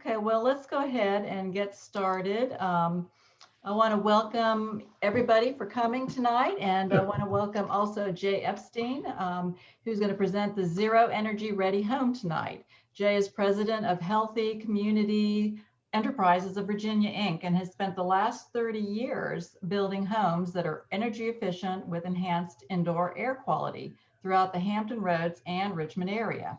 Okay, well, let's go ahead and get started. I want to welcome everybody for coming tonight, and I want to welcome also Jay Epstein, who's going to present the Zero Energy Ready Home tonight. Jay is president of Healthy Community Enterprises of Virginia, Inc., and has spent the last 30 years building homes that are energy efficient with enhanced indoor air quality throughout the Hampton Roads and Richmond area.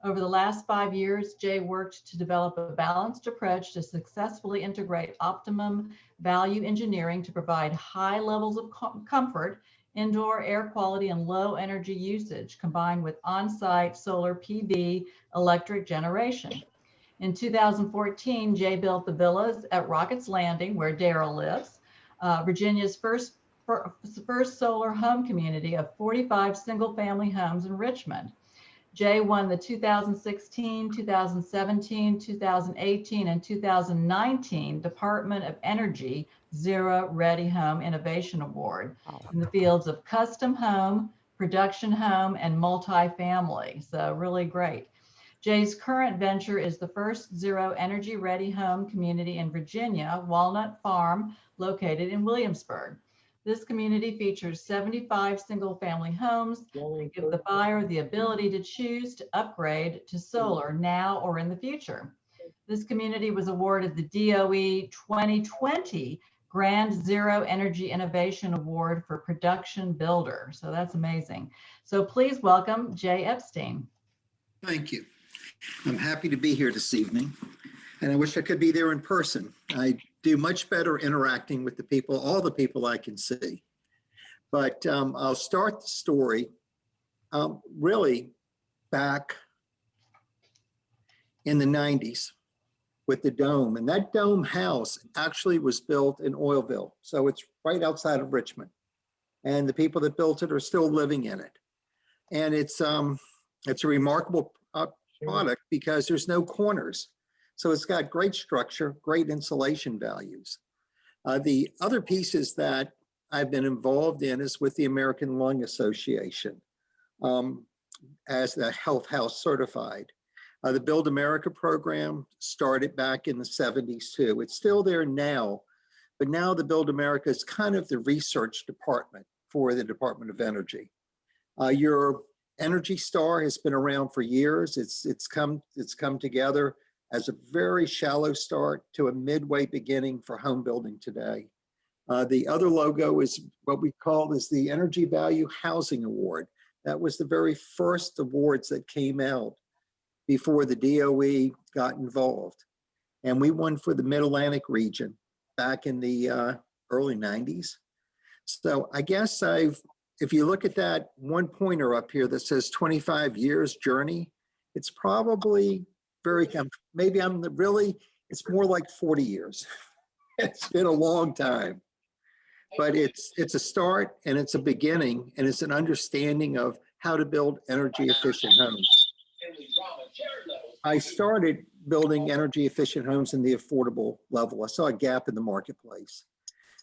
Over the last 5 years, Jay worked to develop a balanced approach to successfully integrate optimum value engineering to provide high levels of comfort, indoor air quality, and low energy usage, combined with on-site solar PV electric generation. In 2014, Jay built the villas at Rockets Landing, where Daryl lives, Virginia's first solar home community of 45 single-family homes in Richmond. Jay won the 2016, 2017, 2018, and 2019 Department of Energy Zero Ready Home Innovation Award in the fields of custom home, production home, and multifamily. So really great. Jay's current venture is the first zero energy ready home community in Virginia, Walnut Farm, located in Williamsburg. This community features 75 single-family homes that give the buyer the ability to choose to upgrade to solar now or in the future. This community was awarded the DOE 2020 Grand Zero Energy Innovation Award for Production Builder. So that's amazing. So please welcome Jay Epstein. Thank you. I'm happy to be here this evening, and I wish I could be there in person. I do much better interacting with the people, all the people I can see. But I'll start the story really back in the 90s with the dome. And that dome house actually was built in Oilville. So it's right outside of Richmond. And the people that built it are still living in it. And it's a remarkable product because there's no corners. So it's got great structure, great insulation values. The other pieces that I've been involved in is with the American Lung Association as the Health House certified. The Build America program started back in the 70s too. It's still there now, but now the Build America is kind of the research department for the Department of Energy. Your Energy Star has been around for years. It's come together as a very shallow start to a midway beginning for home building today. The other logo is what we call is the Energy Value Housing Award. That was the very first awards that came out before the DOE got involved. And we won for the Mid-Atlantic region back in the early 90s. So I guess if you look at that one pointer up here that says 25 years journey, it's probably it's more like 40 years. It's been a long time, but it's a start and it's a beginning and it's an understanding of how to build energy efficient homes. I started building energy efficient homes in the affordable level. I saw a gap in the marketplace.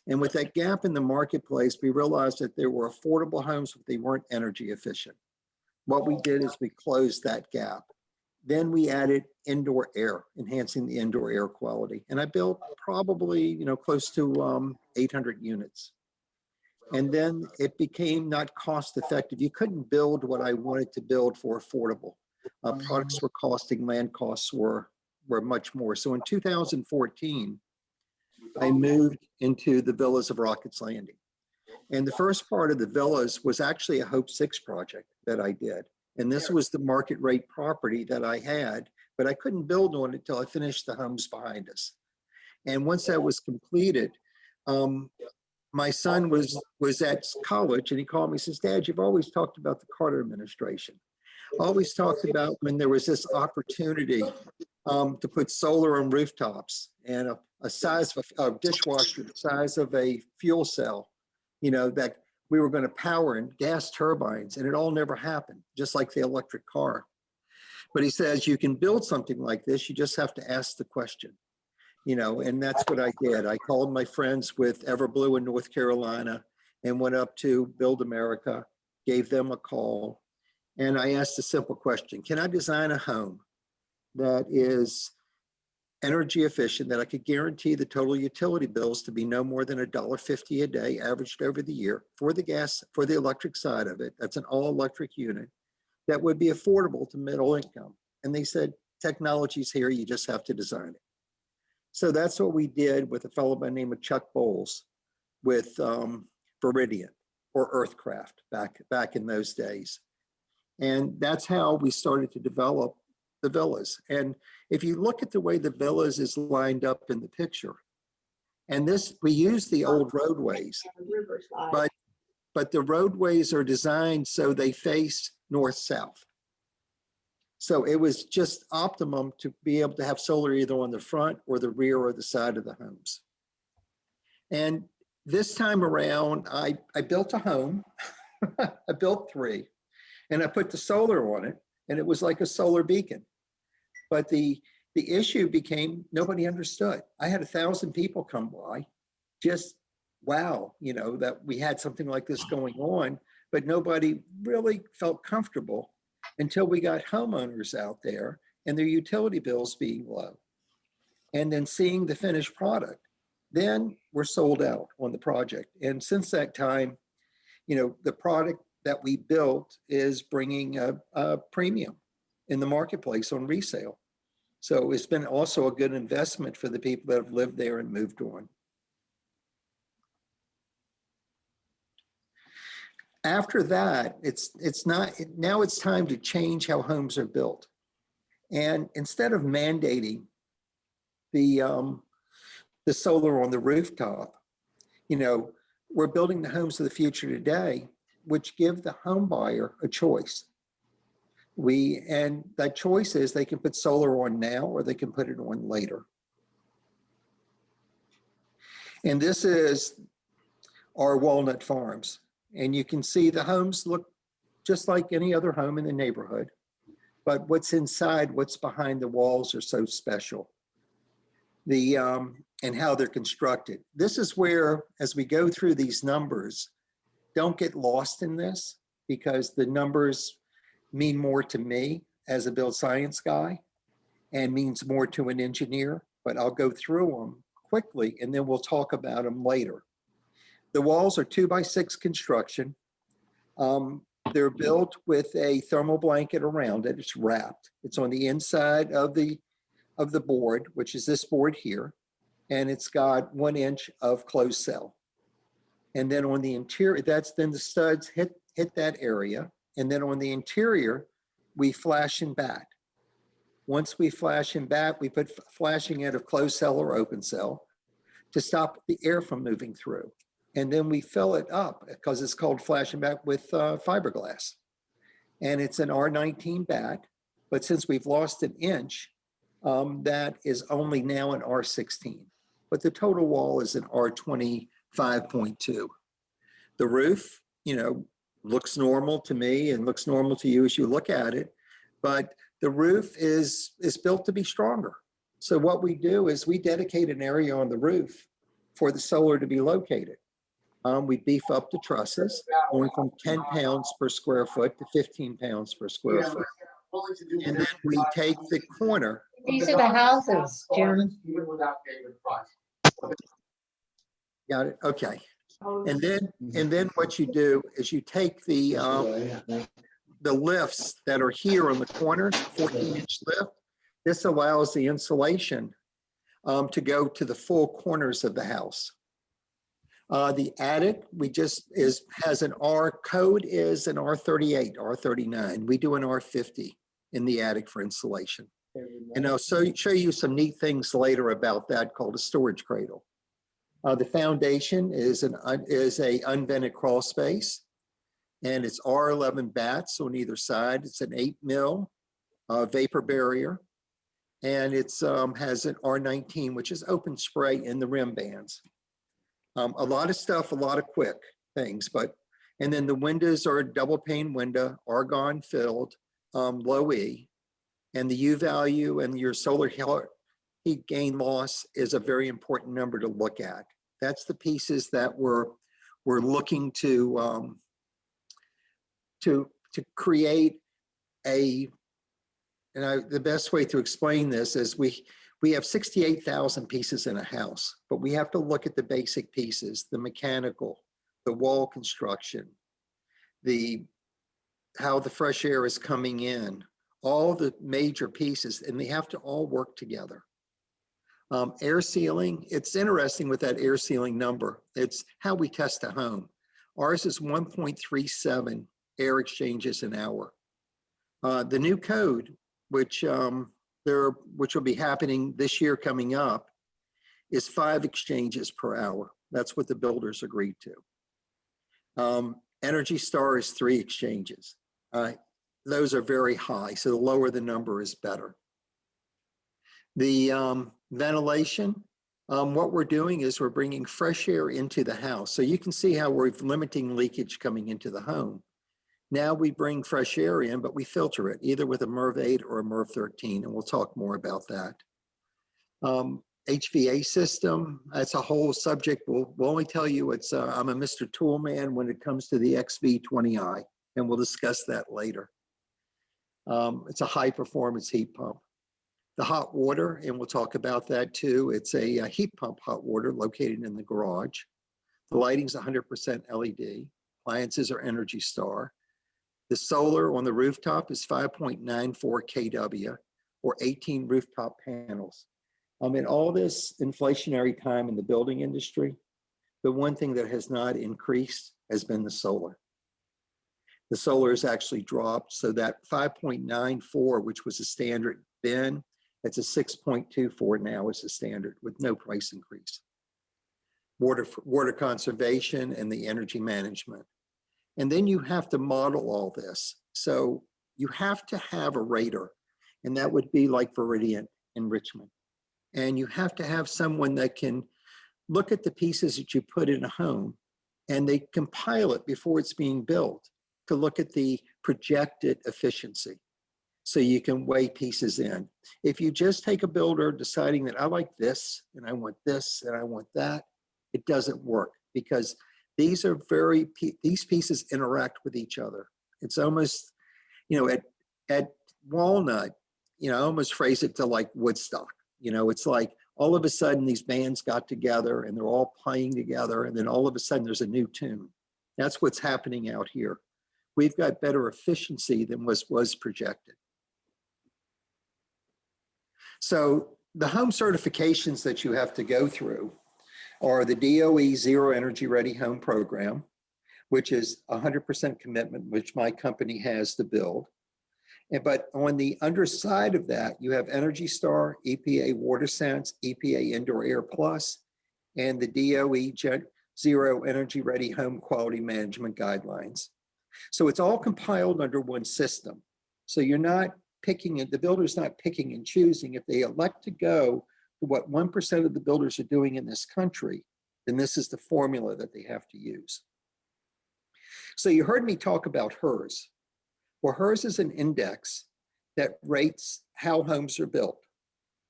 And with that gap in the marketplace, we realized that there were affordable homes, but they weren't energy efficient. What we did is we closed that gap. Then we added indoor air, enhancing the indoor air quality. And I built probably, close to 800 units. And then it became not cost effective. You couldn't build what I wanted to build for affordable. Products were costing, land costs were much more. So in 2014, I moved into the villas of Rockets Landing. And the first part of the villas was actually a Hope 6 project that I did. And this was the market rate property that I had, but I couldn't build on it until I finished the homes behind us. And once that was completed, my son was at college and he called me and says, "Dad, you've always talked about the Carter administration. Always talked about when there was this opportunity to put solar on rooftops and a size of a dishwasher, the size of a fuel cell, that we were going to power in gas turbines, and it all never happened, just like the electric car." But he says, you can build something like this, you just have to ask the question, and that's what I did. I called my friends with Everblue in North Carolina and went up to Build America, gave them a call, and I asked a simple question: can I design a home that is energy efficient, that I could guarantee the total utility bills to be no more than $1.50 a day averaged over the year for the gas, for the electric side of it. That's an all electric unit that would be affordable to middle income. And they said, technology's here, you just have to design it. So that's what we did with a fellow by the name of Chuck Bowles with Viridian or Earthcraft back in those days. And that's how we started to develop the villas. And if you look at the way the villas is lined up in the picture, and this, we use the old roadways, but the roadways are designed so they face north-south. So it was just optimum to be able to have solar either on the front or the rear or the side of the homes. And this time around, I built a home. I built 3, and I put the solar on it, and it was like a solar beacon. But the issue became nobody understood. I had 1,000 people come by, just wow, you know, that we had something like this going on, but nobody really felt comfortable until we got homeowners out there and their utility bills being low. And then seeing the finished product, then we're sold out on the project. And since that time, you know, the product that we built is bringing a premium in the marketplace on resale. So it's been also a good investment for the people that have lived there and moved on. After that, now it's time to change how homes are built. And instead of mandating the solar on the rooftop, you know, we're building the homes of the future today, which give the home buyer a choice. And that choice is they can put solar on now or they can put it on later. And this is our Walnut farms. And you can see the homes look just like any other home in the neighborhood, but what's inside, what's behind the walls are so special. And how they're constructed. This is where, as we go through these numbers, don't get lost in this, because the numbers mean more to me as a build science guy and means more to an engineer, but I'll go through them quickly and then we'll talk about them later. The walls are 2x6 construction. They're built with a thermal blanket around it. It's wrapped. It's on the inside of the board, which is this board here, and it's got 1 inch of closed cell. And then on the interior, then the studs hit that area. And then on the interior, we flash and bat. Once we flash and bat, we put flashing out of closed cell or open cell to stop the air from moving through. And then we fill it up, because it's called flash and bat, with fiberglass. And it's an R19 bat, but since we've lost 1 inch, that is only now an R16. But the total wall is an R25.2. The roof, you know, looks normal to me and looks normal to you as you look at it, but the roof is built to be stronger. So what we do is we dedicate an area on the roof for the solar to be located. We beef up the trusses, going from 10 pounds per square foot to 15 pounds per square foot. And then we take the corner. These are the houses, Jim. Got it, okay. And then what you do is you take the lifts that are here on the corners, 14-inch lift. This allows the insulation to go to the full corners of the house. The attic, has an R code is an R38, R39. We do an R50 in the attic for insulation. And I'll show you some neat things later about that, called a storage cradle. The foundation is a unvented crawl space, and it's R11 bats on either side. It's an 8 mil vapor barrier, and it's has an R19, which is open spray in the rim bands. A lot of stuff, a lot of quick things, and then the windows are a double pane window, argon filled, low E, and the U value and your solar heat gain loss is a very important number to look at. That's the pieces that we're looking to create the best way to explain this is we We have 68,000 pieces in a house, but we have to look at the basic pieces, the mechanical, the wall construction, how the fresh air is coming in, all the major pieces, and they have to all work together. Air sealing, it's interesting with that air sealing number. It's how we test a home. Ours is 1.37 air exchanges an hour. The new code, which will be happening this year coming up, is 5 exchanges per hour. That's what the builders agreed to. Energy Star is 3 exchanges. Those are very high, so the lower the number is better. The ventilation, what we're doing is we're bringing fresh air into the house. So you can see how we're limiting leakage coming into the home. Now we bring fresh air in, but we filter it either with a MERV 8 or a MERV 13, and we'll talk more about that. HVA system, that's a whole subject. We'll only tell you I'm a Mr. Toolman when it comes to the XV20i, and we'll discuss that later. It's a high performance heat pump. The hot water, and we'll talk about that too. It's a heat pump hot water located in the garage. The lighting's 100% LED. Appliances are Energy Star. The solar on the rooftop is 5.94 kW or 18 rooftop panels. In all this inflationary time in the building industry, the one thing that has not increased has been the solar. The solar has actually dropped, so that 5.94, which was a standard then, it's a 6.24 now as a standard with no price increase. Water conservation and the energy management. And then you have to model all this. So you have to have a rater, and that would be like Veridian in Richmond. And you have to have someone that can look at the pieces that you put in a home, and they compile it before it's being built to look at the projected efficiency. So you can weigh pieces in. If you just take a builder deciding that I like this, and I want this, and I want that, it doesn't work because these pieces interact with each other. It's almost, at Walnut, I almost phrase it to like Woodstock. It's like all of a sudden these bands got together and they're all playing together, and then all of a sudden there's a new tune. That's what's happening out here. We've got better efficiency than was projected. So the home certifications that you have to go through are the DOE Zero Energy Ready Home Program, which is 100% commitment, which my company has to build. But on the underside of that, you have Energy Star, EPA WaterSense, EPA Indoor Air Plus, and the DOE Zero Energy Ready Home Quality Management Guidelines. So it's all compiled under one system. So you're not picking it, the builder's not picking and choosing. If they elect to go to what 1% of the builders are doing in this country, then this is the formula that they have to use. So you heard me talk about HERS. Well, HERS is an index that rates how homes are built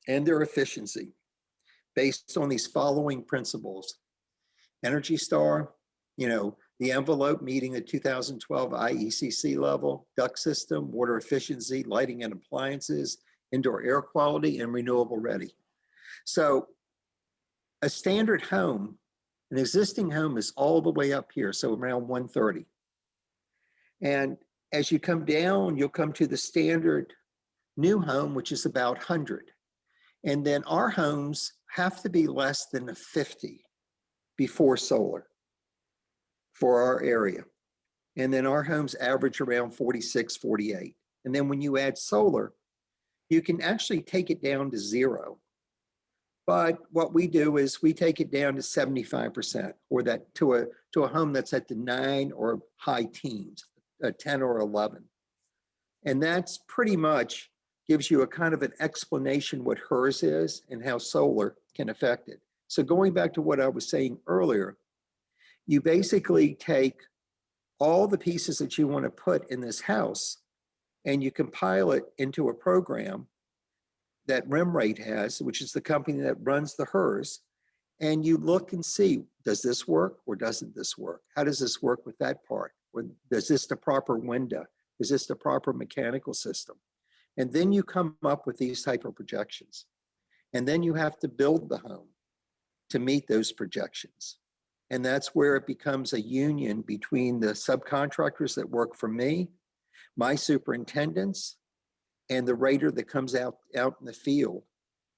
and their efficiency based on these following principles. Energy Star, the envelope meeting the 2012 IECC level, duct system, water efficiency, lighting and appliances, indoor air quality, and renewable ready. So a standard home, an existing home is all the way up here, so around 130. And as you come down, you'll come to the standard new home, which is about 100. And then our homes have to be less than a 50 before solar for our area. And then our homes average around 46, 48. And then when you add solar, you can actually take it down to 0. But what we do is we take it down to 75%, or that to a home that's at the 9 or high teens, 10 or 11. And that's pretty much gives you a kind of an explanation what HERS is and how solar can affect it. So going back to what I was saying earlier, you basically take all the pieces that you want to put in this house and you compile it into a program that RemRate has, which is the company that runs the HERS, and you look and see, does this work or doesn't this work? How does this work with that part? Or is this the proper window? Is this the proper mechanical system? And then you come up with these type of projections. And then you have to build the home to meet those projections. And that's where it becomes a union between the subcontractors that work for me, my superintendents, and the rater that comes out in the field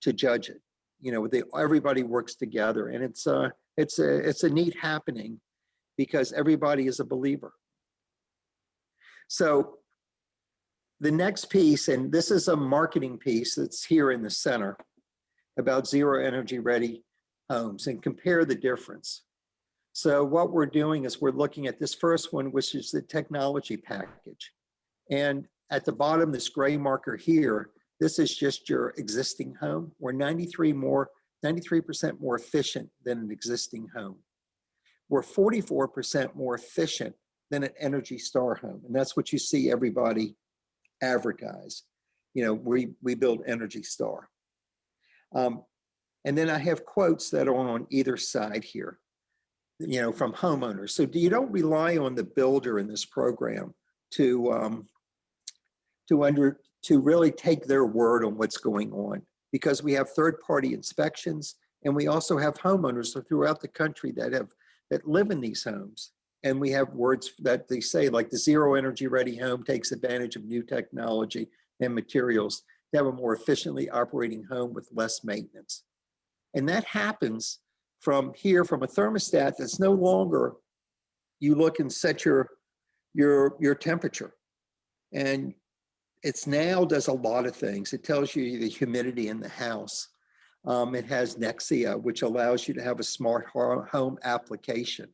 to judge it. You know, everybody works together, and it's a neat happening because everybody is a believer. So the next piece, and this is a marketing piece that's here in the center about zero energy ready homes, and compare the difference. So what we're doing is we're looking at this first one, which is the technology package. And at the bottom, this gray marker here, this is just your existing home. We're 93% more efficient than an existing home. We're 44% more efficient than an Energy Star home. And that's what you see everybody advertise. You know, we build Energy Star. And then I have quotes that are on either side here, you know, from homeowners. So you don't rely on the builder in this program to really take their word on what's going on, because we have third-party inspections, and we also have homeowners throughout the country that live in these homes. And we have words that they say, like the zero energy ready home takes advantage of new technology and materials to have a more efficiently operating home with less maintenance. And that happens from here, from a thermostat that's no longer, you look and set your temperature. And it's now does a lot of things. It tells you the humidity in the house. It has Nexia, which allows you to have a smart home application.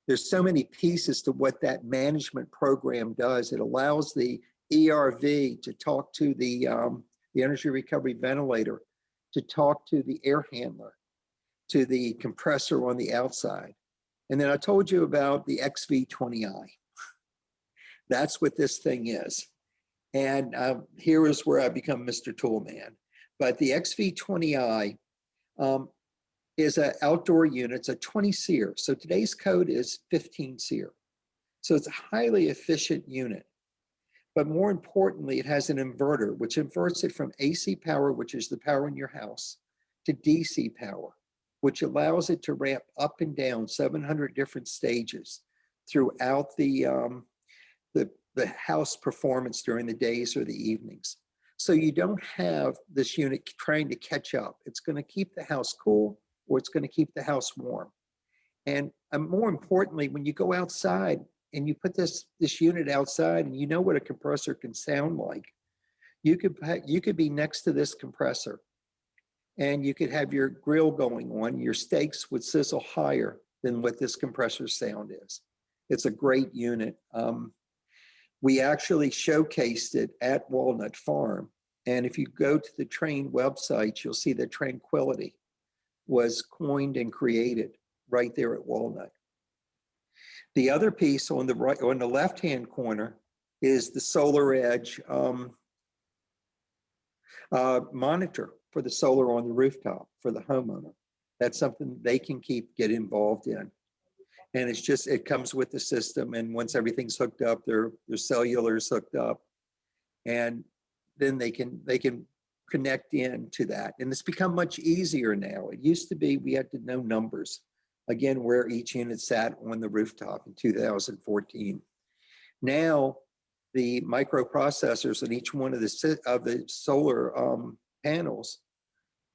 There's so many pieces to what that management program does. It allows the ERV to talk to the energy recovery ventilator, to talk to the air handler, to the compressor on the outside. And then I told you about the XV20i. That's what this thing is. And here is where I become Mr. Toolman. But the XV20i is an outdoor unit. It's a 20 SEER. So today's code is 15 SEER. So it's a highly efficient unit. But more importantly, it has an inverter, which inverts it from AC power, which is the power in your house, to DC power, which allows it to ramp up and down 700 different stages throughout the house performance during the days or the evenings. So you don't have this unit trying to catch up. It's going to keep the house cool, or it's going to keep the house warm. And more importantly, when you go outside and you put this unit outside, and you know what a compressor can sound like, you could be next to this compressor, and you could have your grill going on. Your steaks would sizzle higher than what this compressor sound is. It's a great unit. We actually showcased it at Walnut Farm. And if you go to the Train website, you'll see that Tranquility was coined and created right there at Walnut. The other piece on the right, on the left-hand corner, is the Solar Edge monitor for the solar on the rooftop for the homeowner. That's something they can get involved in. And it's just, it comes with the system. And once everything's hooked up, their cellular is hooked up, and then they can connect in to that. And it's become much easier now. It used to be we had to know numbers, again, where each unit sat on the rooftop in 2014. Now, the microprocessors in each one of the solar panels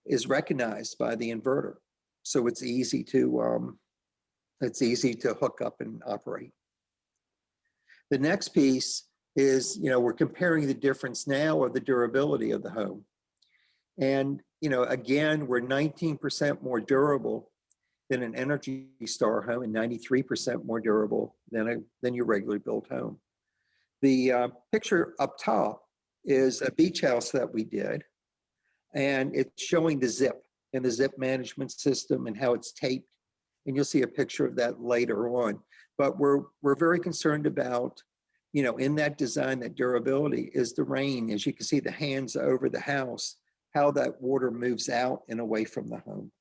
is recognized by the inverter. So it's easy to hook up and operate. The next piece is, we're comparing the difference now of the durability of the home. And, again, we're 19% more durable than an Energy Star home, and 93% more durable than your regular built home. The picture up top is a beach house that we did, and it's showing the zip and the zip management system and how it's taped. And you'll see a picture of that later on. But we're very concerned about, in that design, that durability is the rain. As you can see, the hands over the house, how that water moves out and away from the home.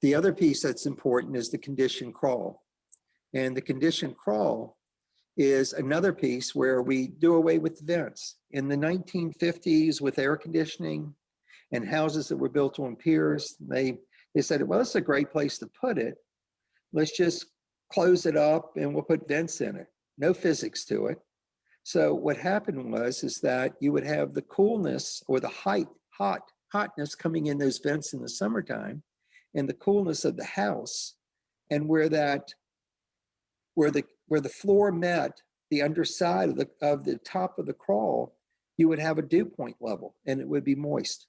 The other piece that's important is the condition crawl. And the condition crawl is another piece where we do away with the vents. In the 1950s, with air conditioning And houses that were built on piers, they said, well, it's a great place to put it. Let's just close it up and we'll put vents in it. No physics to it. So what happened is that you would have the coolness or the hotness coming in those vents in the summertime, and the coolness of the house, and where the floor met the underside of the top of the crawl, you would have a dew point level and it would be moist.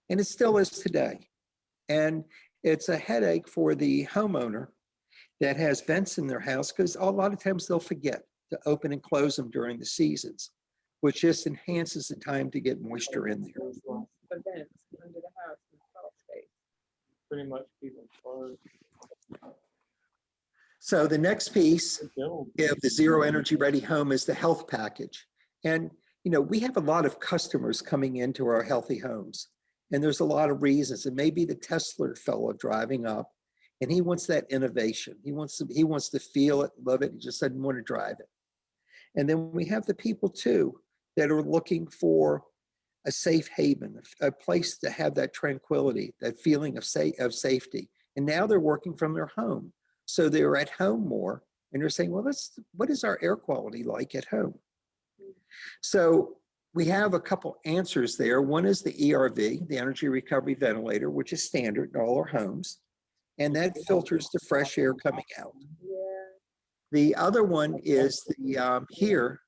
And it still is today. And it's a headache for the homeowner that has vents in their house, because a lot of times they'll forget to open and close them during the seasons, which just enhances the time to get moisture in there. The vents under the house in the crawl space. Pretty much people close. So the next piece of the zero energy ready home is the health package. And, we have a lot of customers coming into our healthy homes, and there's a lot of reasons. It may be the Tesla fellow driving up, and he wants that innovation. He wants to feel it, love it. He just doesn't want to drive it. And then we have the people too that are looking for a safe haven, a place to have that tranquility, that feeling of safety. And now they're working from their home. So they're at home more, and they're saying, well, what is our air quality like at home? So we have a couple answers there. One is the ERV, the energy recovery ventilator, which is standard in all our homes. And that filters the fresh air coming out. The other one is the here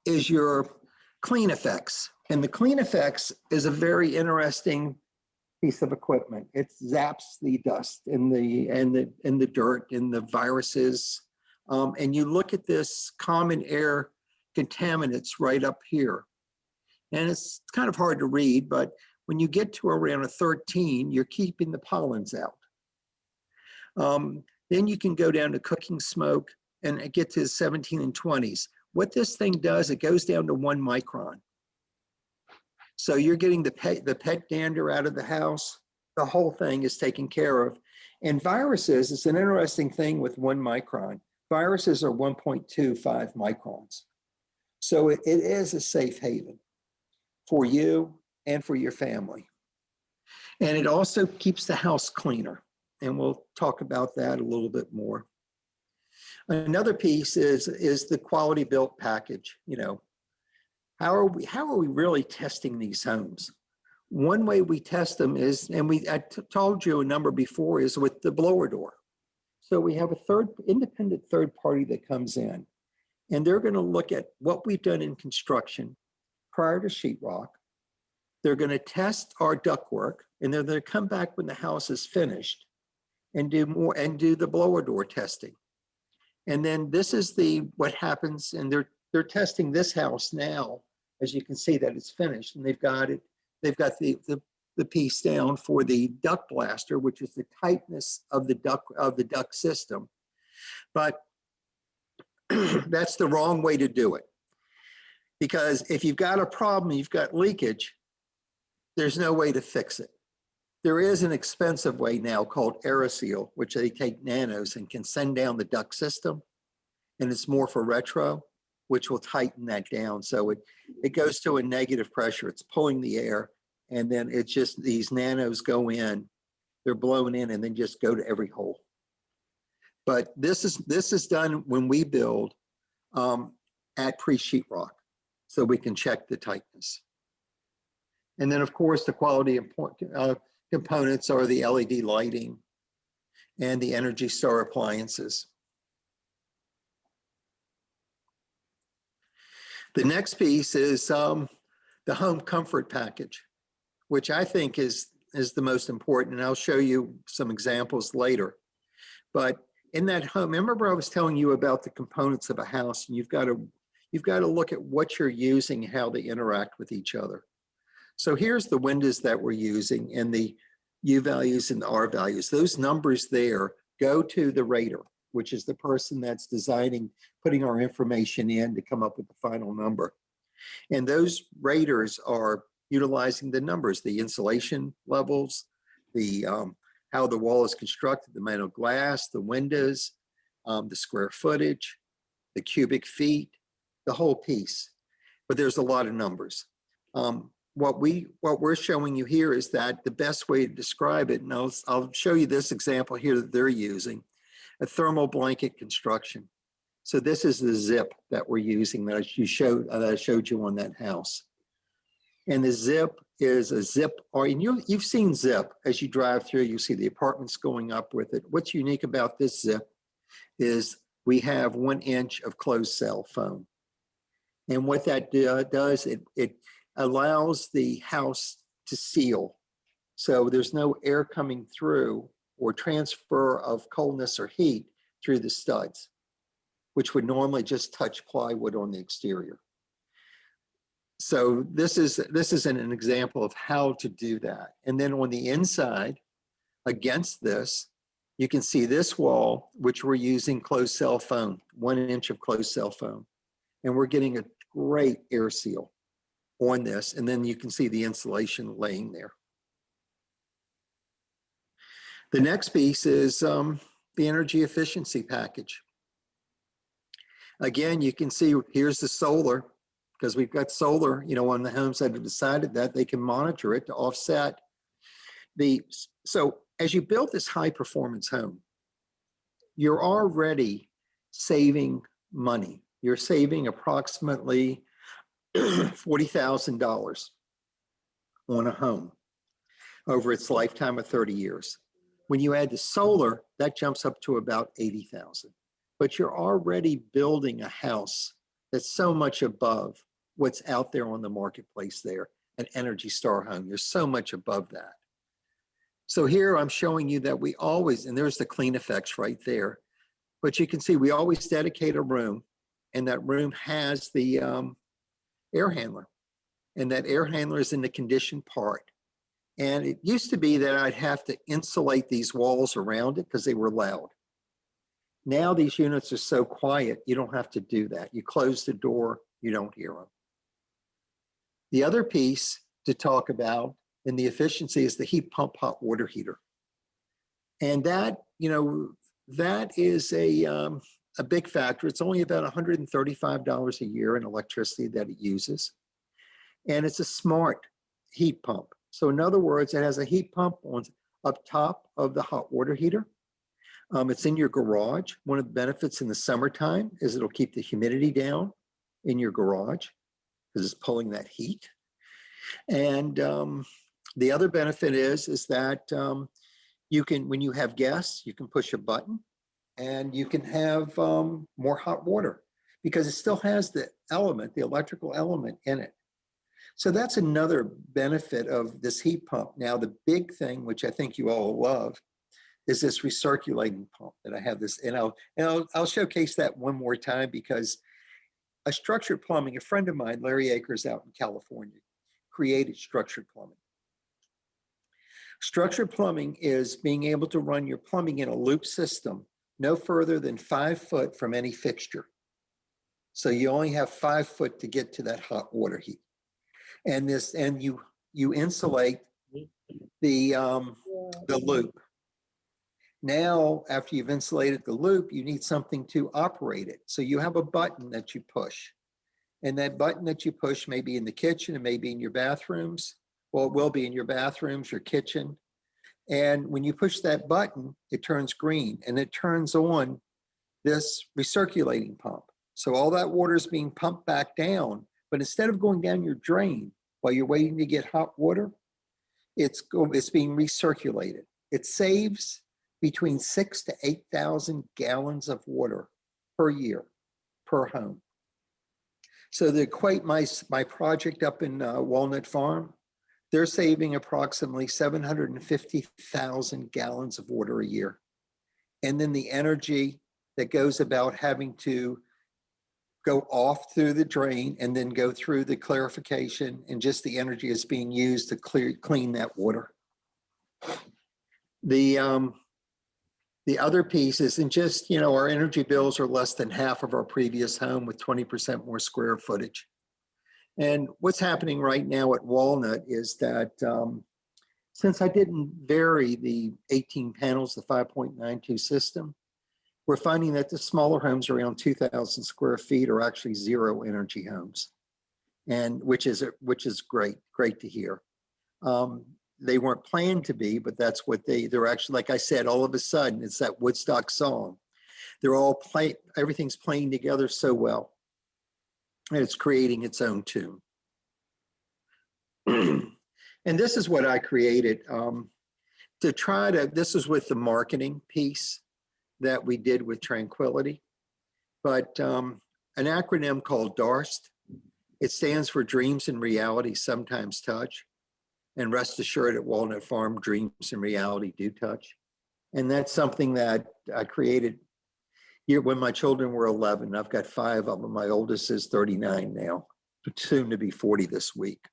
is your clean effects. And the clean effects is a very interesting piece of equipment. It zaps the dust and the dirt and the viruses. And you look at this common air contaminants right up here. And it's kind of hard to read, but when you get to around a 13, you're keeping the pollens out. Then you can go down to cooking smoke and get to 17 and 20s. What this thing does, it goes down to 1 micron. So you're getting the pet dander out of the house. The whole thing is taken care of. And viruses, it's an interesting thing with 1 micron. Viruses are 1.25 microns. So it is a safe haven for you and for your family. And it also keeps the house cleaner. And we'll talk about that a little bit more. Another piece is the quality built package. How are we really testing these homes? One way we test them is, and I told you a number before, is with the blower door. So we have a independent third party that comes in, and they're going to look at what we've done in construction prior to sheetrock. They're going to test our ductwork, and they're going to come back when the house is finished and do the blower door testing. And then this is what happens, and they're testing this house now, as you can see that it's finished, and they've got the piece down for the duct blaster, which is the tightness of the duct system. But that's the wrong way to do it. Because if you've got a problem, you've got leakage, there's no way to fix it. There is an expensive way now called AeroSeal, which they take nanos and can send down the duct system. And it's more for retro, which will tighten that down. So it goes to a negative pressure. It's pulling the air. And then it's just these nanos go in, they're blown in and then just go to every hole. But this is done when we build at pre-sheetrock, so we can check the tightness. And then of course the quality components are the LED lighting and the Energy Star appliances. The next piece is the home comfort package, which I think is the most important. And I'll show you some examples later. But in that home, remember I was telling you about the components of a house, and you've got to look at what you're using, how they interact with each other. So here's the windows that we're using and the U values and the R values. Those numbers there go to the rater, which is the person that's designing, putting our information in to come up with the final number. And those raters are utilizing the numbers, the insulation levels, the how the wall is constructed, the amount of glass, the windows, the square footage, the cubic feet, the whole piece. But there's a lot of numbers. What we're showing you here is that the best way to describe it, and I'll show you this example here that they're using, a thermal blanket construction. So this is the zip that we're using that I showed you on that house. And the zip is a zip, and you've seen zip as you drive through, you see the apartments going up with it. What's unique about this zip is we have 1 inch of closed cell foam. And what that does, it allows the house to seal. So there's no air coming through or transfer of coldness or heat through the studs, which would normally just touch plywood on the exterior. So this is an example of how to do that. And then on the inside, against this, you can see this wall, which we're using closed cell foam, 1 inch of closed cell foam. And we're getting a great air seal on this. And then you can see the insulation laying there. The next piece is the energy efficiency package. Again, you can see here's the solar, because we've got solar, on the homes that have decided that they can monitor it to offset so as you build this high performance home, you're already saving money. You're saving approximately $40,000 on a home over its lifetime of 30 years. When you add the solar, that jumps up to about $80,000. But you're already building a house that's so much above what's out there on the marketplace there, an Energy Star home. You're so much above that. So here I'm showing you that we always, and there's the clean effects right there, but you can see we always dedicate a room, and that room has the air handler, and that air handler is in the conditioned part. And it used to be that I'd have to insulate these walls around it because they were loud. Now these units are so quiet, you don't have to do that. You close the door, you don't hear them. The other piece to talk about in the efficiency is the heat pump hot water heater. And that, that is a big factor. It's only about $135 a year in electricity that it uses. And it's a smart heat pump. So in other words, it has a heat pump up top of the hot water heater. It's in your garage. One of the benefits in the summertime is it'll keep the humidity down in your garage because it's pulling that heat. And the other benefit is that you can, when you have guests, you can push a button and you can have more hot water because it still has the electrical element in it. So that's another benefit of this heat pump. Now, the big thing, which I think you all love, is this recirculating pump that I have this, and I'll showcase that one more time because a structured plumbing, a friend of mine, Larry Akers out in California, created structured plumbing. Structured plumbing is being able to run your plumbing in a loop system no further than 5 foot from any fixture. So you only have 5 foot to get to that hot water heat. And you insulate the loop. Now, after you've insulated the loop, you need something to operate it. So you have a button that you push. And that button that you push may be in the kitchen, it may be in your bathrooms. Well, it will be in your bathrooms, your kitchen. And when you push that button, it turns green and it turns on this recirculating pump. So all that water is being pumped back down, but instead of going down your drain while you're waiting to get hot water, it's being recirculated. It saves between 6,000 to 8,000 gallons of water per year, per home. So to equate my project up in Walnut Farm, they're saving approximately 750,000 gallons of water a year. And then the energy that goes about having to go off through the drain and then go through the clarification, and just the energy is being used to clean that water. The other piece is, and just, our energy bills are less than half of our previous home with 20% more square footage. And what's happening right now at Walnut is that since I didn't vary the 18 panels, the 5.92 system, we're finding that the smaller homes around 2,000 square feet are actually zero energy homes. and which is great to hear. They weren't planned to be, but that's what they're actually, like I said, all of a sudden, it's that Woodstock song. They're all everything's playing together so well. And it's creating its own tune. And this is what I created this is with the marketing piece that we did with Tranquility, but an acronym called DARST. It stands for Dreams and Reality Sometimes Touch. And rest assured, at Walnut Farm, dreams and reality do touch. And that's something that I created here when my children were 11. I've got 5 of them. My oldest is 39 now, soon to be 40 this week.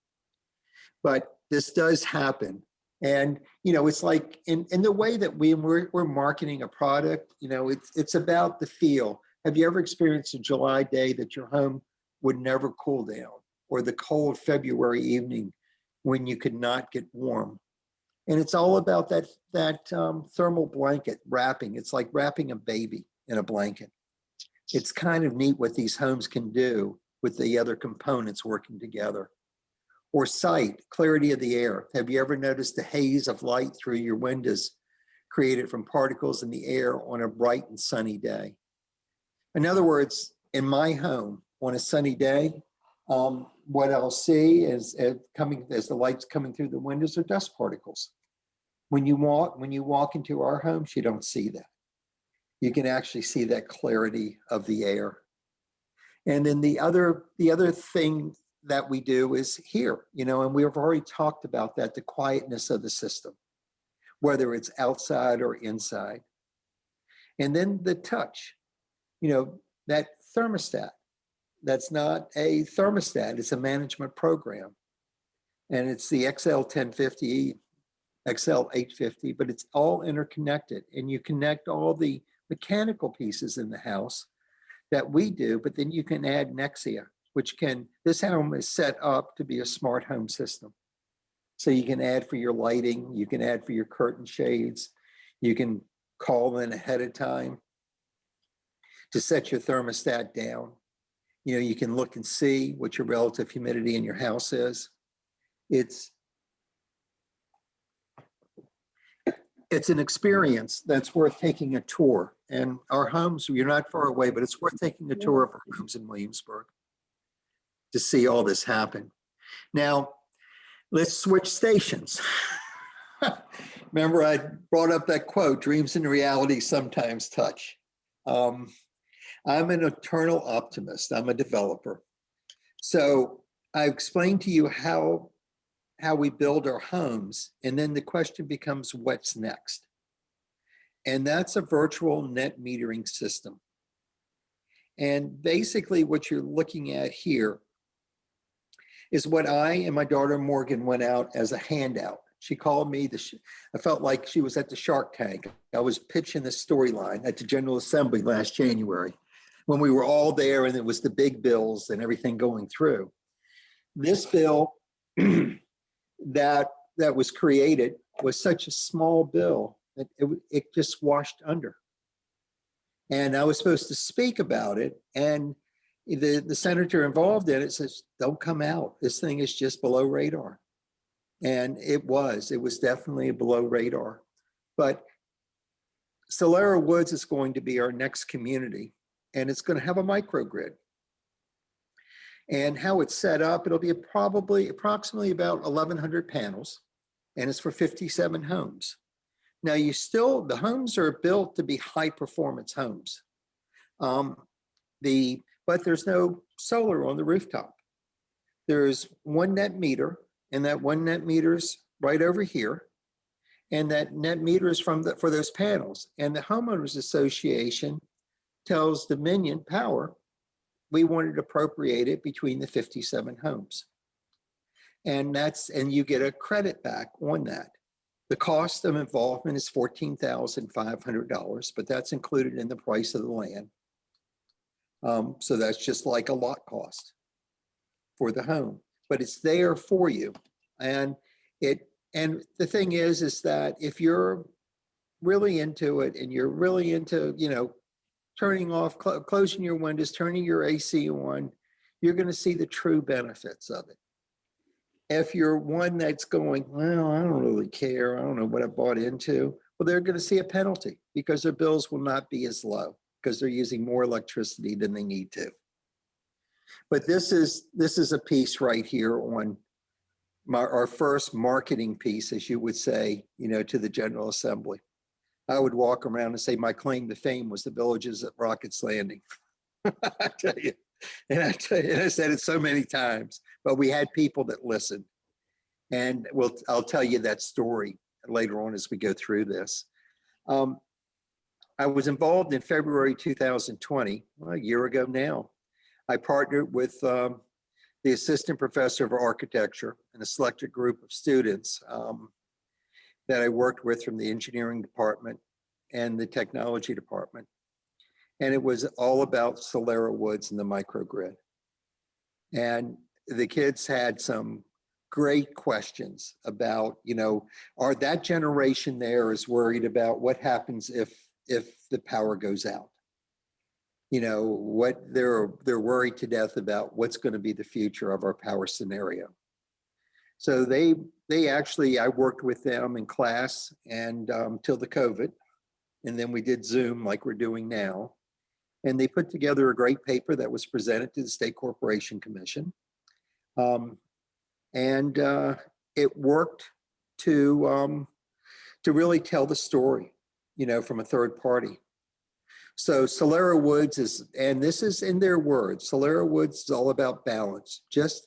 But this does happen. And, it's like in the way that we're marketing a product, it's about the feel. Have you ever experienced a July day that your home would never cool down, or the cold February evening when you could not get warm? And it's all about that thermal blanket wrapping. It's like wrapping a baby in a blanket. It's kind of neat what these homes can do with the other components working together. Or sight, clarity of the air. Have you ever noticed the haze of light through your windows created from particles in the air on a bright and sunny day? In other words, in my home on a sunny day, what I'll see as the light's coming through the windows are dust particles. When you walk into our homes, you don't see that. You can actually see that clarity of the air. And then the other thing that we do is here, and we've already talked about that, the quietness of the system, whether it's outside or inside. And then the touch, that thermostat. That's not a thermostat, it's a management program. And it's the XL 1050, XL 850, but it's all interconnected. And you connect all the mechanical pieces in the house that we do, but then you can add Nexia, this home is set up to be a smart home system. So you can add for your lighting, you can add for your curtain shades, you can call in ahead of time to set your thermostat down. You can look and see what your relative humidity in your house is. It's an experience that's worth taking a tour. And our homes, you're not far away, but it's worth taking a tour of our homes in Williamsburg to see all this happen. Now, let's switch stations. Remember, I brought up that quote, dreams and reality sometimes touch. I'm an eternal optimist. I'm a developer. So I explained to you how we build our homes, and then the question becomes, what's next? And that's a virtual net metering system. And basically what you're looking at here is what I and my daughter Morgan went out as a handout. She called me, I felt like she was at the Shark Tank. I was pitching this storyline at the General Assembly last January when we were all there and it was the big bills and everything going through. This bill that was created was such a small bill that it just washed under. And I was supposed to speak about it, and the senator involved in it says, don't come out. This thing is just below radar. And it was definitely below radar. But Solera Woods is going to be our next community, and it's going to have a microgrid. And how it's set up, it'll be approximately about 1,100 panels, and it's for 57 homes. Now the homes are built to be high performance homes. But there's no solar on the rooftop. There's one net meter, and that one net meter's right over here. And that net meter is for those panels. And the homeowners association tells Dominion Power, we wanted to appropriate it between the 57 homes. And you get a credit back on that. The cost of involvement is $14,500, but that's included in the price of the land. So that's just like a lot cost for the home, but it's there for you. And the thing is that if you're really into it and you're really into, turning off, closing your windows, turning your AC on, you're going to see the true benefits of it. If you're one that's going, well, I don't really care, I don't know what I bought into, well, they're going to see a penalty because their bills will not be as low because they're using more electricity than they need to. But this is a piece right here on our first marketing piece, as you would say, to the General Assembly. I would walk around and say my claim to fame was the villages at Rockets Landing. I tell you, and I said it so many times, but we had people that listened. And I'll tell you that story later on as we go through this. I was involved in February 2020, a year ago now. I partnered with the assistant professor of architecture and a selected group of students that I worked with from the engineering department and the technology department. And it was all about Solera Woods and the microgrid. And the kids had some great questions about, are that generation there is worried about what happens if the power goes out? What they're worried to death about what's going to be the future of our power scenario. So they actually, I worked with them in class and till the COVID, and then we did Zoom like we're doing now. And they put together a great paper that was presented to the State Corporation Commission. It worked to really tell the story, from a third party. So Solera Woods is, and this is in their words, Solera Woods is all about balance. Just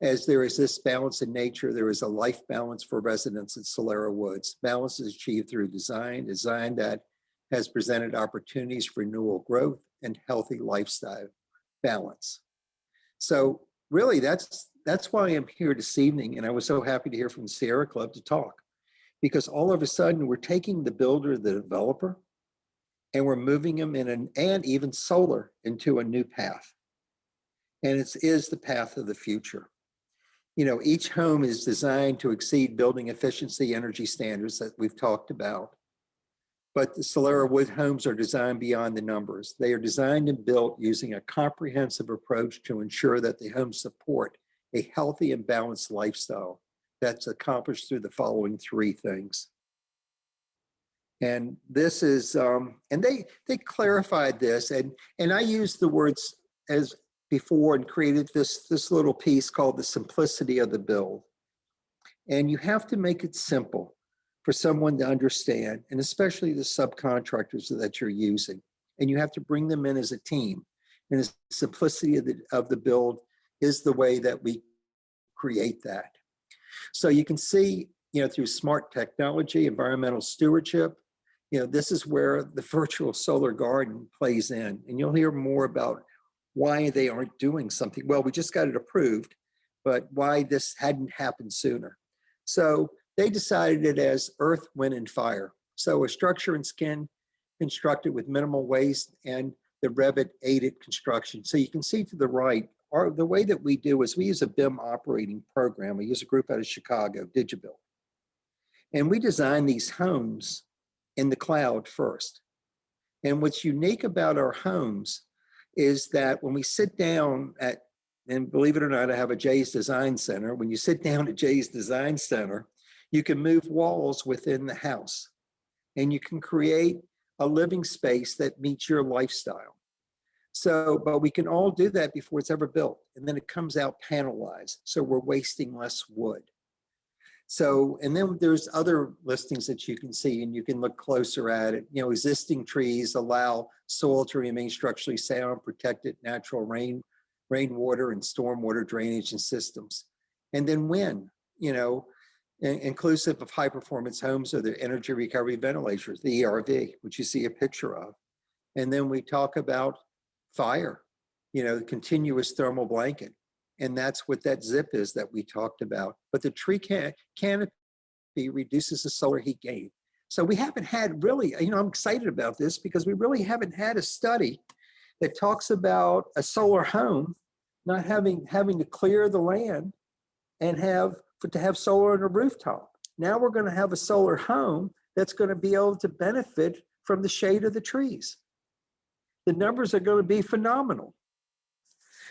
as there is this balance in nature, there is a life balance for residents at Solera Woods. Balance is achieved through design that has presented opportunities for renewal growth and healthy lifestyle balance. So really that's why I'm here this evening. And I was so happy to hear from the Sierra Club to talk, because all of a sudden we're taking the builder, the developer, and we're moving them and even solar into a new path. And it is the path of the future. Each home is designed to exceed building efficiency energy standards that we've talked about. But the Solera Wood homes are designed beyond the numbers. They are designed and built using a comprehensive approach to ensure that the homes support a healthy and balanced lifestyle that's accomplished through the following three things. And this is, and they clarified this, and I used the words as before and created this little piece called the simplicity of the build. And you have to make it simple for someone to understand, and especially the subcontractors that you're using. And you have to bring them in as a team. And the simplicity of the build is the way that we create that. So you can see, through smart technology, environmental stewardship, this is where the virtual solar garden plays in. And you'll hear more about why they aren't doing something. Well, we just got it approved, but why this hadn't happened sooner. So they decided it as earth, wind, and fire. So a structure and skin constructed with minimal waste and the Revit aided construction. So you can see to the right, the way that we do is we use a BIM operating program. We use a group out of Chicago, Digibuild. And we design these homes in the cloud first. And what's unique about our homes is that when we sit down and believe it or not, I have a Jay's Design Center. When you sit down at Jay's Design Center, you can move walls within the house and you can create a living space that meets your lifestyle. So, but we can all do that before it's ever built. And then it comes out panelized. So we're wasting less wood. So, and then there's other listings that you can see and you can look closer at it. Existing trees allow soil to remain structurally sound, protected natural rainwater and stormwater drainage and systems. And then wind, inclusive of high performance homes are the energy recovery ventilators, the ERV, which you see a picture of. And then we talk about fire, continuous thermal blanket. And that's what that zip is that we talked about. But the tree canopy reduces the solar heat gain. So we haven't had really, I'm excited about this because we really haven't had a study that talks about a solar home not having to clear the land and to have solar on a rooftop. Now we're going to have a solar home that's going to be able to benefit from the shade of the trees. The numbers are going to be phenomenal.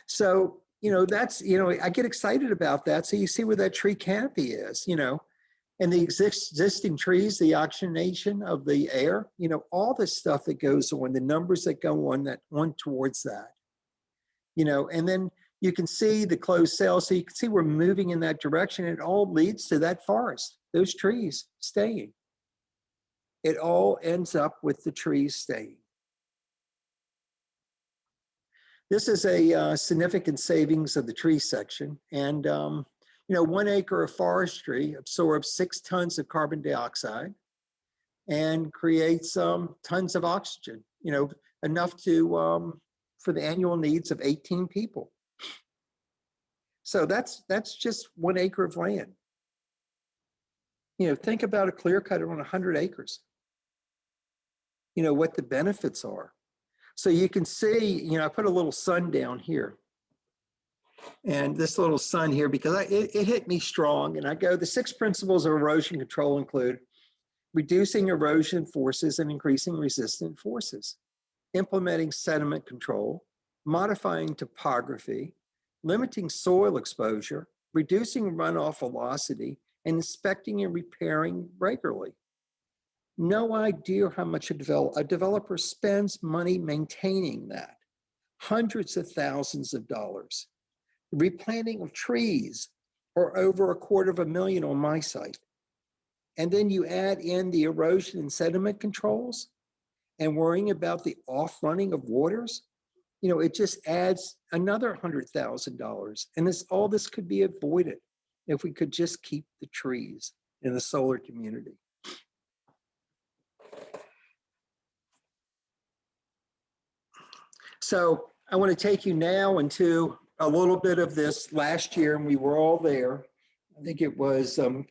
So that's, I get excited about that. So you see where that tree canopy is, and the existing trees, the oxygenation of the air, all the stuff that goes on, the numbers that go on towards that, and then you can see the closed cell. So you can see we're moving in that direction. It all leads to that forest, those trees staying. It all ends up with the trees staying. This is a significant savings of the tree section. And, 1 acre of forestry absorbs 6 tons of carbon dioxide and creates tons of oxygen, enough for the annual needs of 18 people. So that's just 1 acre of land. Think about a clear cut on 100 acres. What the benefits are. So you can see, I put a little sun down here. And this little sun here, because it hit me strong. And I go, the 6 principles of erosion control include reducing erosion forces and increasing resistant forces, implementing sediment control, modifying topography, limiting soil exposure, reducing runoff velocity, and inspecting and repairing regularly. No idea how much a developer spends money maintaining that. Hundreds of thousands of dollars. Replanting of trees are over $250,000 on my site. And then you add in the erosion and sediment controls and worrying about the off-running of waters, it just adds another $100,000. And all this could be avoided if we could just keep the trees in the solar community. So I want to take you now into a little bit of this last year, and we were all there. I think it was the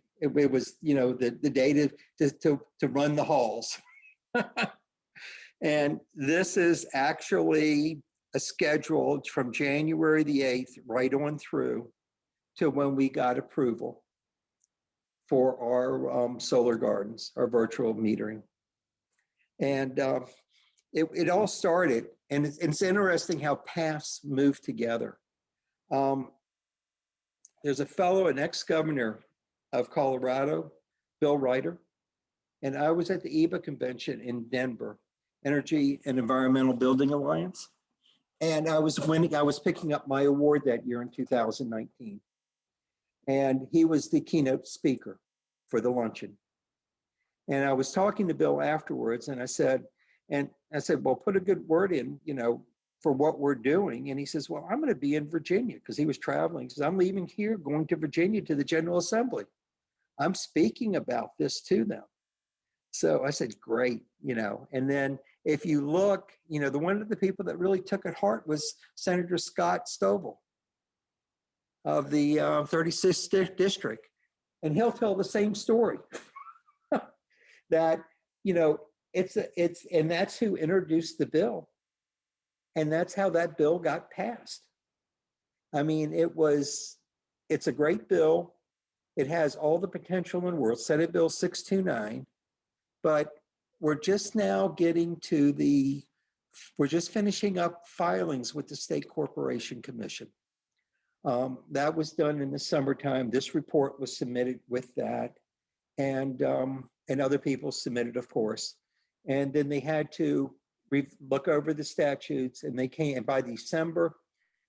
day to run the halls. And this is actually a schedule from January the 8th right on through to when we got approval for our solar gardens, our virtual metering. And it all started, and it's interesting how paths move together. There's a fellow, an ex-governor of Colorado, Bill Ryder, and I was at the EBA convention in Denver, Energy and Environmental Building Alliance, and I was picking up my award that year in 2019, and he was the keynote speaker for the luncheon. And I was talking to Bill afterwards, and I said, well, put a good word in, for what we're doing. And he says, well, I'm going to be in Virginia, because he was traveling. He says, I'm leaving here, going to Virginia to the General Assembly. I'm speaking about this to them. So I said, great, and then if you look, one of the people that really took it heart was Senator Scott Stovall of the 36th district. And he'll tell the same story that, and that's who introduced the bill. And that's how that bill got passed. I mean, it's a great bill. It has all the potential in the world, Senate Bill 629, but we're just now we're just finishing up filings with the State Corporation Commission. That was done in the summertime. This report was submitted with that, and other people submitted, of course. And then they had to look over the statutes, and they came, and by December,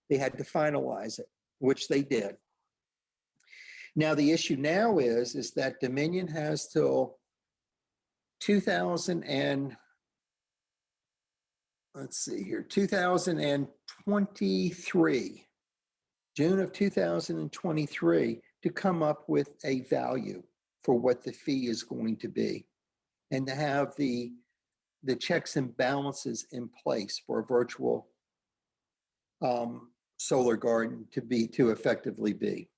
they had to finalize it, which they did. Now, the issue now is that Dominion has till 2023, June of 2023, to come up with a value for what the fee is going to be, and to have the checks and balances in place for a virtual solar garden to effectively be.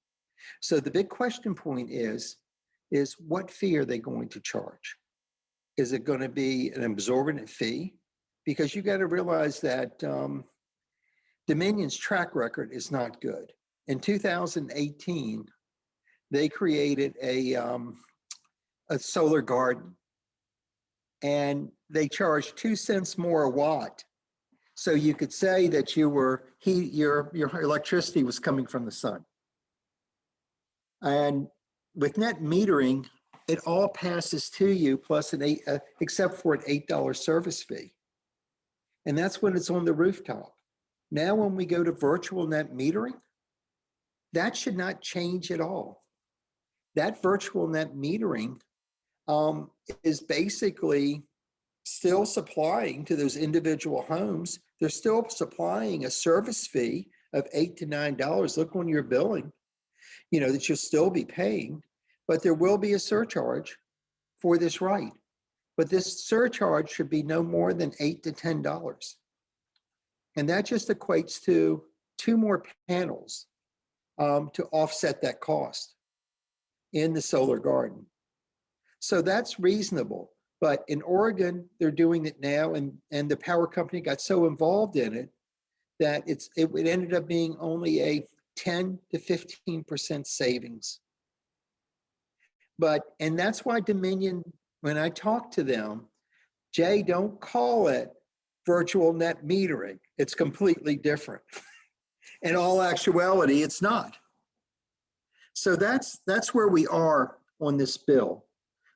So the big question point is what fee are they going to charge? Is it going to be an exorbitant fee? Because you got to realize that Dominion's track record is not good. In 2018, they created a solar garden, and they charged 2 cents more a watt. So you could say that your electricity was coming from the sun. And with net metering, it all passes to you plus except for an $8 service fee. And that's when it's on the rooftop. Now, when we go to virtual net metering, that should not change at all. That virtual net metering is basically still supplying to those individual homes. They're still supplying a service fee of $8 to $9. Look on your billing, that you'll still be paying, but there will be a surcharge for this right. But this surcharge should be no more than $8 to $10. And that just equates to 2 more panels to offset that cost in the solar garden. So that's reasonable. But in Oregon, they're doing it now, and the power company got so involved in it that it ended up being only a 10 to 15% savings. And that's why Dominion, when I talk to them, Jay, don't call it virtual net metering. It's completely different. In all actuality, it's not. So that's where we are on this bill.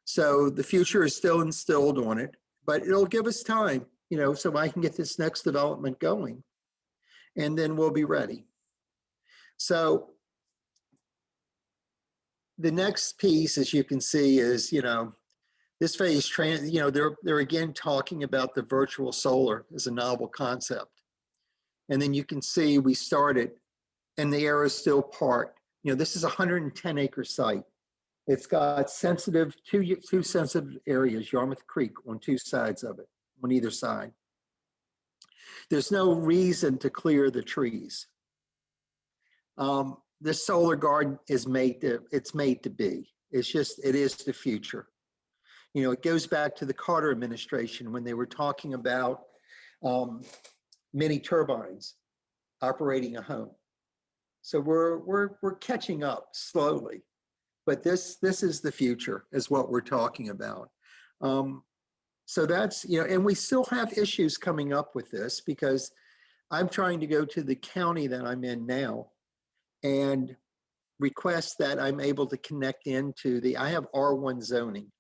So the future is still instilled on it, but it'll give us time, so I can get this next development going, and then we'll be ready. So the next piece, as you can see, is, this phase, they're again talking about the virtual solar as a novel concept. And then you can see we started, and the arrow is still parked. This is a 110-acre site. It's got two sensitive areas, Yarmouth Creek on 2 sides of it, on either side. There's no reason to clear the trees. This solar garden is made to be. It is the future. It goes back to the Carter administration when they were talking about mini turbines operating a home. So we're catching up slowly. But this is the future, is what we're talking about. So that's, and we still have issues coming up with this, because I'm trying to go to the county that I'm in now and request that I'm able to connect into I have R1 zoning.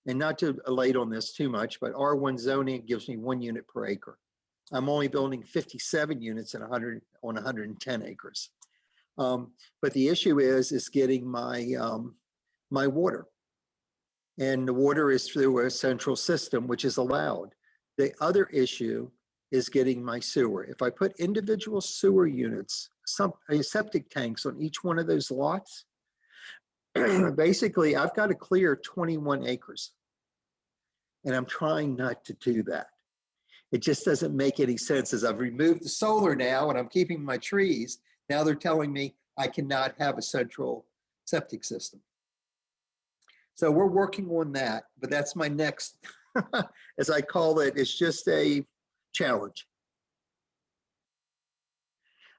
And not to elate on this too much, but R1 zoning gives me 1 unit per acre. I'm only building 57 units on 110 acres. But the issue is getting my water, and the water is through a central system, which is allowed. The other issue is getting my sewer. If I put individual sewer units, septic tanks on each one of those lots, basically I've got to clear 21 acres, and I'm trying not to do that. It just doesn't make any sense. As I've removed the solar now and I'm keeping my trees, now they're telling me I cannot have a central septic system. So we're working on that, but that's my next, as I call it, it's just a challenge.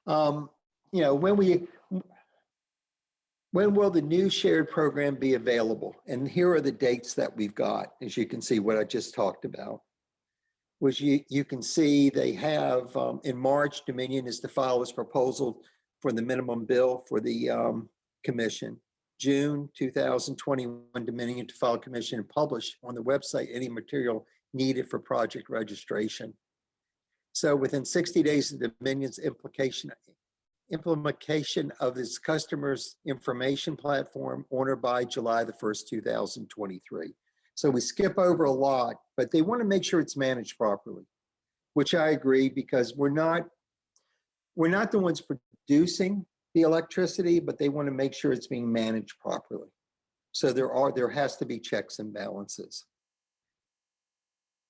When will the new shared program be available? And here are the dates that we've got, as you can see what I just talked about, which you can see they have in March, Dominion is to file its proposal for the minimum bill for the commission. June 2021, Dominion to file commission and publish on the website any material needed for project registration. So within 60 days of Dominion's implementation of its customers information platform on or by July the 1st, 2023. So we skip over a lot, but they want to make sure it's managed properly, which I agree, because we're not the ones producing the electricity, but they want to make sure it's being managed properly. So there has to be checks and balances.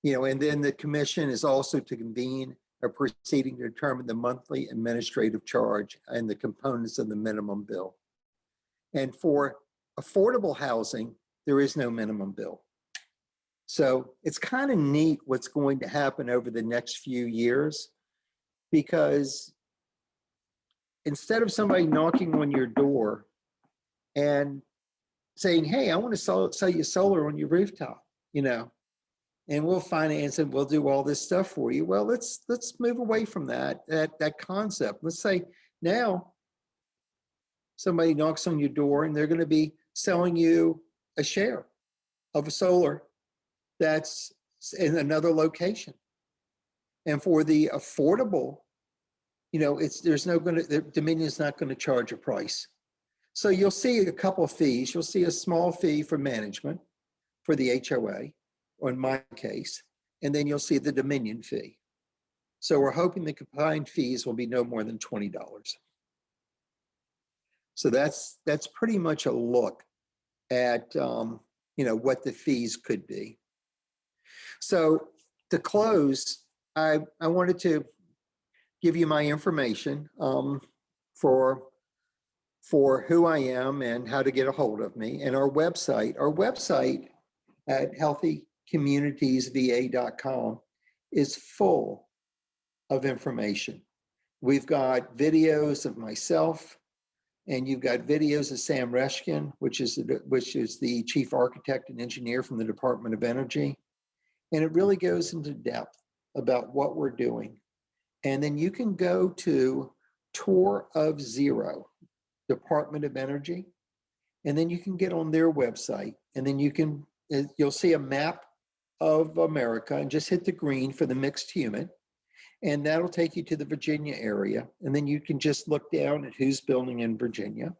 And then the commission is also to convene a proceeding to determine the monthly administrative charge and the components of the minimum bill. And for affordable housing, there is no minimum bill. So it's kind of neat what's going to happen over the next few years, because instead of somebody knocking on your door and saying, hey, I want to sell you solar on your rooftop, and we'll finance it, we'll do all this stuff for you. Well, let's move away from that concept. Let's say now somebody knocks on your door and they're going to be selling you a share of a solar that's in another location. And for the affordable, Dominion is not going to charge a price. So you'll see a couple of fees. You'll see a small fee for management for the HOA, or in my case, and then you'll see the Dominion fee. So we're hoping the combined fees will be no more than $20. So that's pretty much a look at what the fees could be. So to close, I wanted to give you my information for who I am and how to get a hold of me, and our website at healthycommunitiesva.com is full of information. We've got videos of myself, and you've got videos of Sam Reshkin, which is the chief architect and engineer from the Department of Energy. And it really goes into depth about what we're doing. And then you can go to Tour of Zero, Department of Energy, and then you can get on their website, and then you'll see a map of America, and just hit the green for the mixed humid, and that'll take you to the Virginia area. And then you can just look down at who's building in Virginia,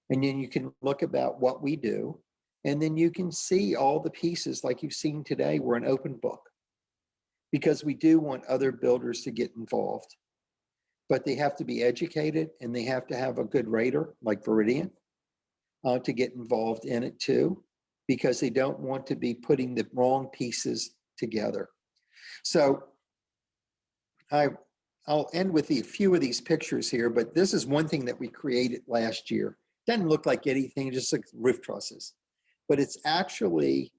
and then you can look about what we do, and then you can see all the pieces like you've seen today. We're an open book because we do want other builders to get involved, but they have to be educated and they have to have a good rater like Veridian to get involved in it too, because they don't want to be putting the wrong pieces together. So I'll end with a few of these pictures here, but this is one thing that we created last year. Doesn't look like anything, just like roof trusses, but it's actually,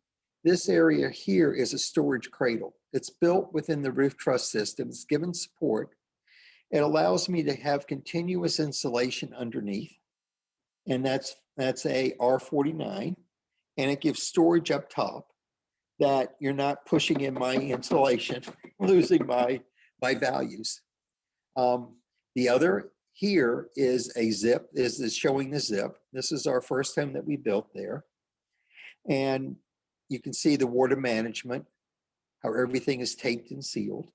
this area here is a storage cradle. It's built within the roof truss system. It's given support. It allows me to have continuous insulation underneath, and that's a R49, and it gives storage up top that you're not pushing in my insulation, losing my values. The other here is a zip. This is showing the zip. This is our first home that we built there, and you can see the water management, how everything is taped and sealed.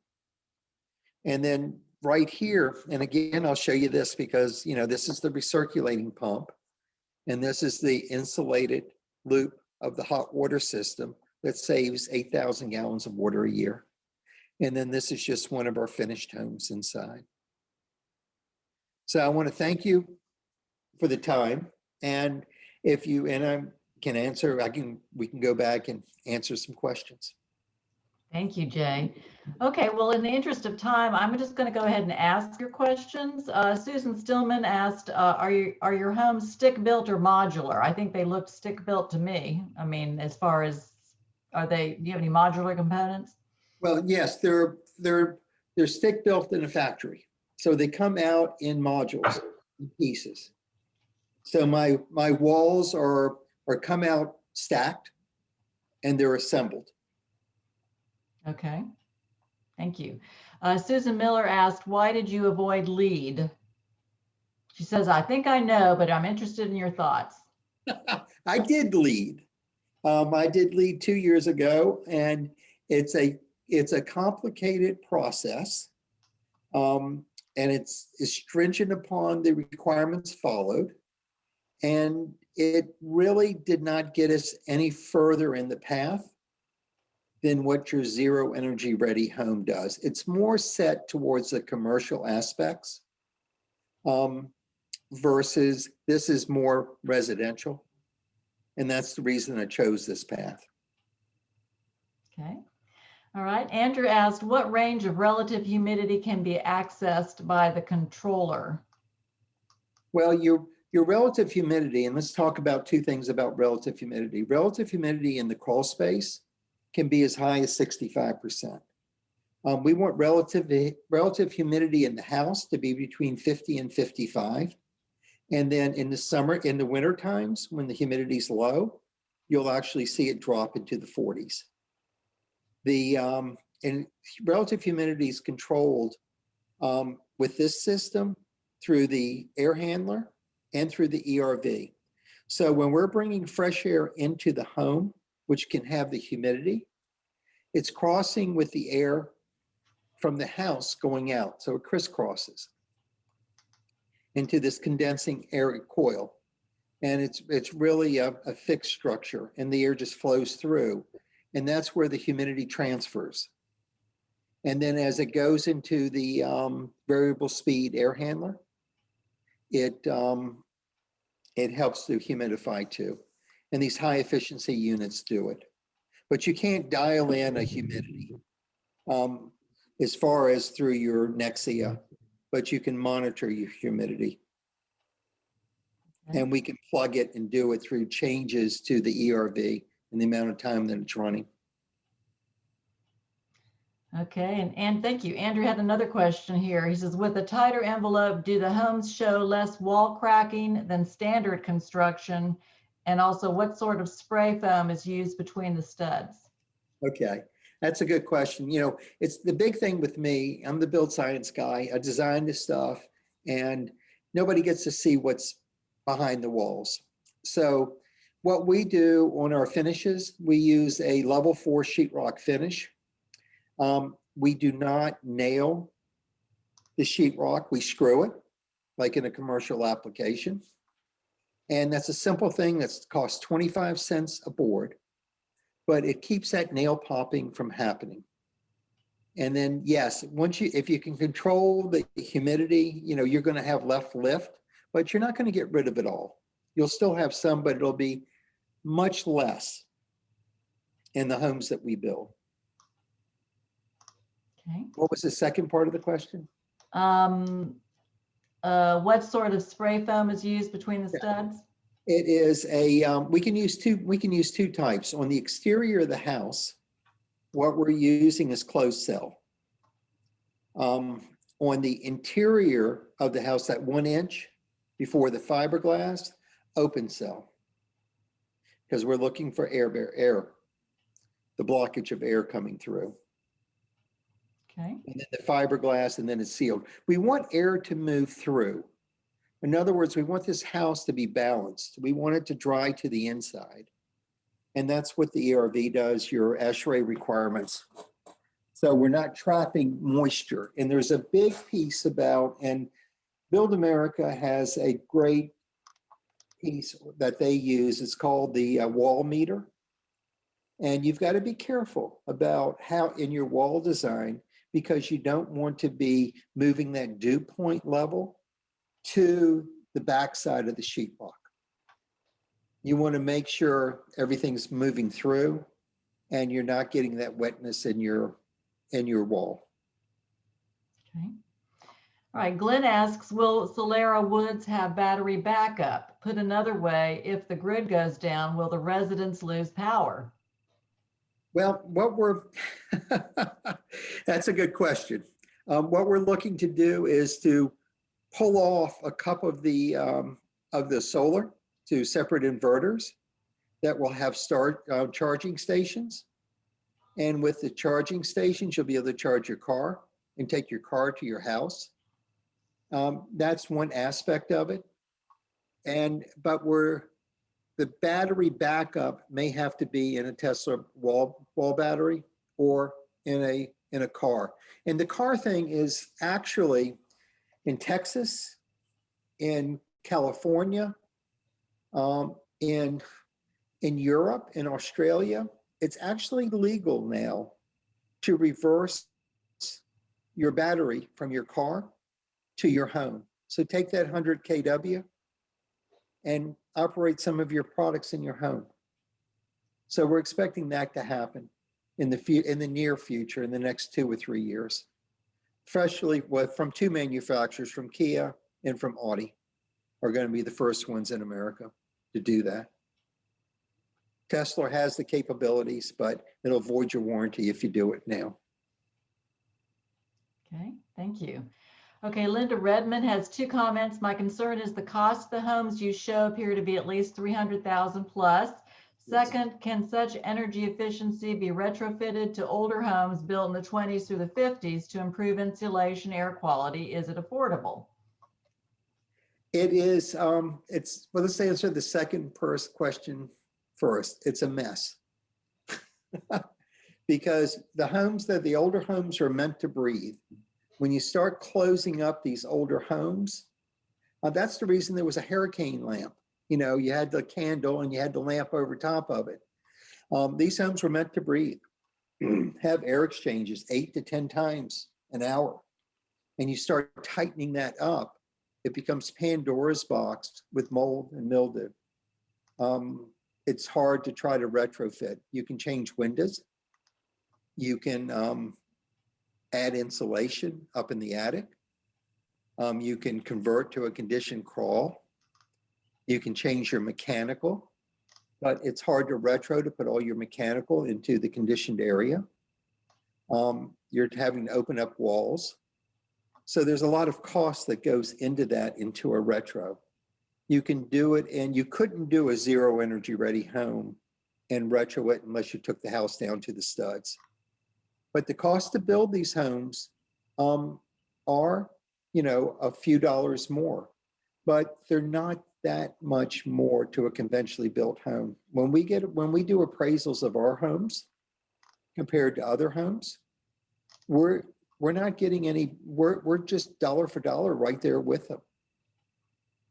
And then right here, and again, I'll show you this because, this is the recirculating pump, and this is the insulated loop of the hot water system that saves 8,000 gallons of water a year. And then this is just one of our finished homes inside. So I want to thank you for the time. And I can answer, we can go back and answer some questions. Thank you, Jay. Okay, well, in the interest of time, I'm just going to go ahead and ask your questions. Susan Stillman asked, are your homes stick built or modular? I think they looked stick built to me. I mean, as far as, do you have any modular components? Well, yes, they're stick built in a factory. So they come out in modules, in pieces. So my walls are come out stacked and they're assembled. Okay, thank you. Susan Miller asked, why did you avoid LEED? She says, I think I know, but I'm interested in your thoughts. I did LEED. I did LEED 2 years ago, and it's a complicated process, and it's stringent upon the requirements followed, and it really did not get us any further in the path than what your zero energy ready home does. It's more set towards the commercial aspects versus this is more residential. And that's the reason I chose this path. Okay. All right. Andrew asked, what range of relative humidity can be accessed by the controller? Well, your relative humidity, and let's talk about two things about relative humidity. Relative humidity in the crawl space can be as high as 65%. We want relative humidity in the house to be between 50 and 55. And then in the winter times, when the humidity is low, you'll actually see it drop into the 40s. The and relative humidity is controlled with this system through the air handler and through the ERV. So when we're bringing fresh air into the home, which can have the humidity, it's crossing with the air from the house going out. So it crisscrosses into this condensing air coil. And it's really a fixed structure, and the air just flows through. And that's where the humidity transfers. And then as it goes into the variable speed air handler, it helps to humidify too. And these high efficiency units do it. But you can't dial in a humidity as far as through your Nexia, but you can monitor your humidity. Okay. And we can plug it and do it through changes to the ERV and the amount of time that it's running. Okay, and thank you. Andrew had another question here. He says, with a tighter envelope, do the homes show less wall cracking than standard construction? And also, what sort of spray foam is used between the studs? Okay, that's a good question. You know, it's the big thing with me. I'm the build science guy. I design this stuff, and nobody gets to see what's behind the walls. So what we do on our finishes, we use a level 4 sheetrock finish. We do not nail the sheetrock. We screw it like in a commercial application. And that's a simple thing that's cost 25 cents a board, but it keeps that nail popping from happening. And then, yes, if you can control the humidity, you know, you're going to have left lift, but you're not going to get rid of it all. You'll still have some, but it'll be much less in the homes that we build. Okay. What was the second part of the question? What sort of spray foam is used between the studs? It is we can use two types. On the exterior of the house, what we're using is closed cell. On the interior of the house, that 1 inch before the fiberglass, open cell. Because we're looking for air, the blockage of air coming through. Okay. And then the fiberglass, and then it's sealed. We want air to move through. In other words, we want this house to be balanced. We want it to dry to the inside. And that's what the ERV does, your ASHRAE requirements. So we're not trapping moisture. And there's a big piece about, and Build America has a great piece that they use. It's called the wall meter. And you've got to be careful about how in your wall design, because you don't want to be moving that dew point level to the backside of the sheetrock. You want to make sure everything's moving through and you're not getting that wetness in your wall. Okay. All right, Glenn asks, will Solera Woods have battery backup? Put another way, if the grid goes down, will the residents lose power? Well, that's a good question. What we're looking to do is to pull off a couple of the solar to separate inverters that will have charging stations. And with the charging stations, you'll be able to charge your car and take your car to your house. That's one aspect of it. But the battery backup may have to be in a Tesla wall battery or in a car. And the car thing is actually in Texas, in California, in Europe, in Australia, it's actually legal now to reverse your battery from your car to your home. So take that 100 kW and operate some of your products in your home. So we're expecting that to happen in the near future, in the next 2 or 3 years. Especially from two manufacturers, from Kia and from Audi, are going to be the first ones in America to do that. Tesla has the capabilities, but it'll void your warranty if you do it now. Okay, thank you. Okay, Linda Redmond has 2 comments. My concern is the cost of the homes you show appear to be at least 300,000 plus. Second, can such energy efficiency be retrofitted to older homes built in the 20s through the 50s to improve insulation, air quality? Is it affordable? It is, well, let's answer the second question first. It's a mess. Because the older homes are meant to breathe. When you start closing up these older homes, that's the reason there was a hurricane lamp. You know, you had the candle and you had the lamp over top of it. These homes were meant to breathe, have air exchanges 8 to 10 times an hour. And you start tightening that up, it becomes Pandora's box with mold and mildew. It's hard to try to retrofit. You can change windows. You can add insulation up in the attic. You can convert to a conditioned crawl. You can change your mechanical, but it's hard to retro to put all your mechanical into the conditioned area. You're having to open up walls. So there's a lot of cost that goes into that, into a retro. You can do it, and you couldn't do a zero energy ready home and retro it unless you took the house down to the studs. But the cost to build these homes are, you know, a few dollars more, but they're not that much more to a conventionally built home. When we do appraisals of our homes compared to other homes, we're not getting any, we're just dollar for dollar right there with them.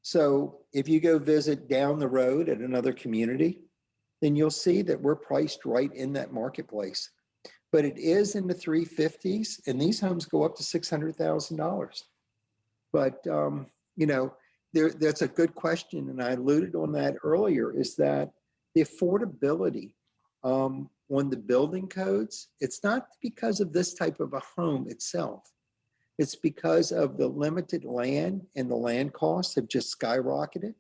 So if you go visit down the road at another community, then you'll see that we're priced right in that marketplace. But it is in the 350s, and these homes go up to $600,000. But you know, that's a good question, and I alluded on that earlier, is that the affordability on the building codes, it's not because of this type of a home itself. It's because of the limited land, and the land costs have just skyrocketed.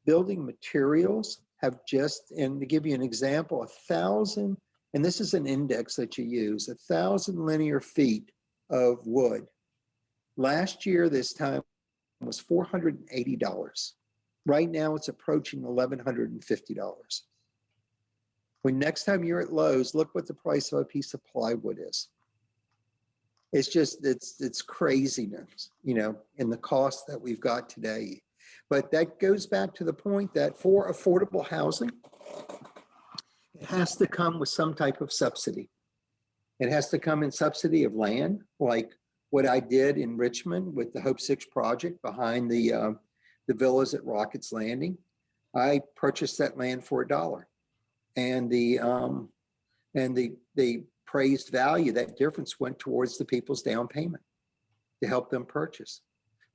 Building materials have just, and to give you an example, 1,000, and this is an index that you use, 1,000 linear feet of wood. Last year, this time, was $480. Right now, it's approaching $1,150. When next time you're at Lowe's, look what the price of a piece of plywood is. It's just, it's craziness, you know, in the cost that we've got today. But that goes back to the point that for affordable housing, it has to come with some type of subsidy. It has to come in subsidy of land, like what I did in Richmond with the Hope 6 project behind the villas at Rockets Landing. I purchased that land for $1. And the praised value, that difference went towards the people's down payment to help them purchase.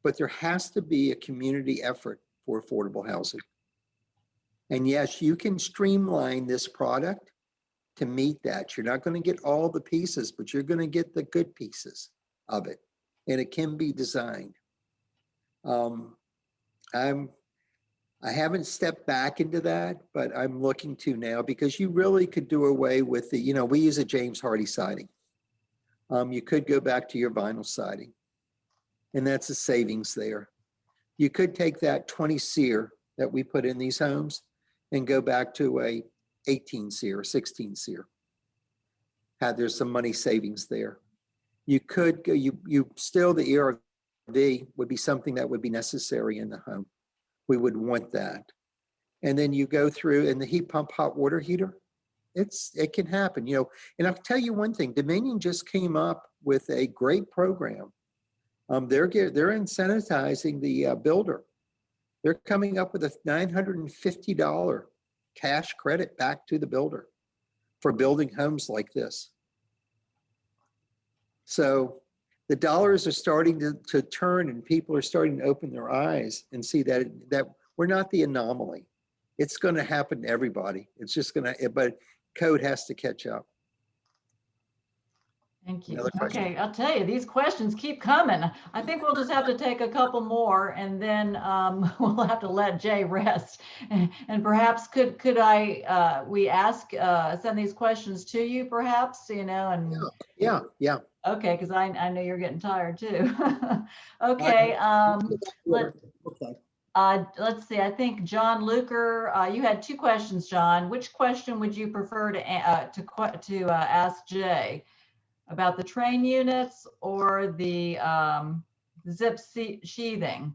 But there has to be a community effort for affordable housing. And yes, you can streamline this product to meet that. You're not going to get all the pieces, but you're going to get the good pieces of it. And it can be designed. I haven't stepped back into that, but I'm looking to now, because you really could do away with the, you know, we use a James Hardie siding. You could go back to your vinyl siding, and that's a savings there. You could take that 20 SEER that we put in these homes and go back to a 18 SEER or 16 SEER. There's some money savings there. You could go, you still, the ERV would be something that would be necessary in the home. We would want that. And then you go through, and the heat pump hot water heater, it can happen, you know. And I'll tell you one thing, Dominion just came up with a great program. They're incentivizing the builder. They're coming up with a $950 cash credit back to the builder for building homes like this. So the dollars are starting to turn, and people are starting to open their eyes and see that we're not the anomaly. It's going to happen to everybody. It's just going to, but code has to catch up. Thank you. Another question? Okay, I'll tell you, these questions keep coming. I think we'll just have to take a couple more, and then we'll have to let Jay rest. And perhaps could we send these questions to you, perhaps, you know? And Yeah. okay, because I know you're getting tired too. Okay. Okay. Let's see, I think John Luker, you had two questions, John. Which question would you prefer to ask Jay? About the train units or the zip sheathing?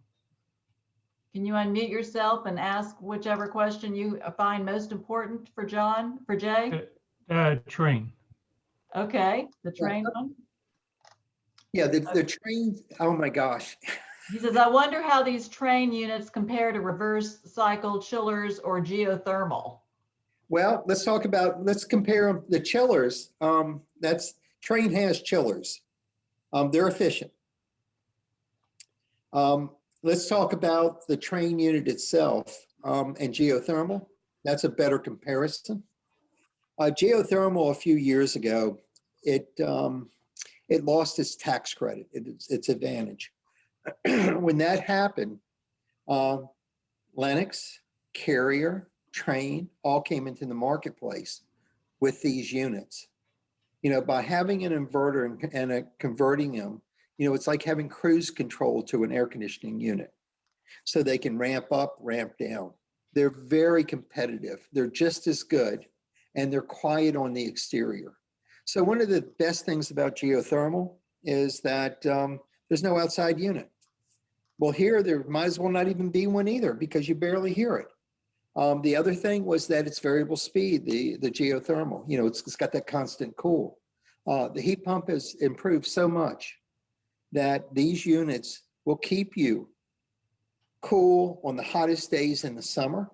Can you unmute yourself and ask whichever question you find most important for Jay? Train. Okay, the train one. Yeah, the train, oh my gosh. He says, I wonder how these train units compare to reverse cycle chillers or geothermal. Well, let's compare the chillers. Train has chillers. They're efficient. Let's talk about the train unit itself and geothermal. That's a better comparison. Geothermal a few years ago, it lost its tax credit, its advantage. When that happened, Lennox, Carrier, Train all came into the marketplace with these units. By having an inverter and converting them, it's like having cruise control to an air conditioning unit. So they can ramp up, ramp down. They're very competitive. They're just as good, and they're quiet on the exterior. So one of the best things about geothermal is that there's no outside unit. Well, here there might as well not even be one either because you barely hear it. The other thing was that it's variable speed, the geothermal. It's got that constant cool. The heat pump has improved so much that these units will keep you cool on the hottest days in the summer.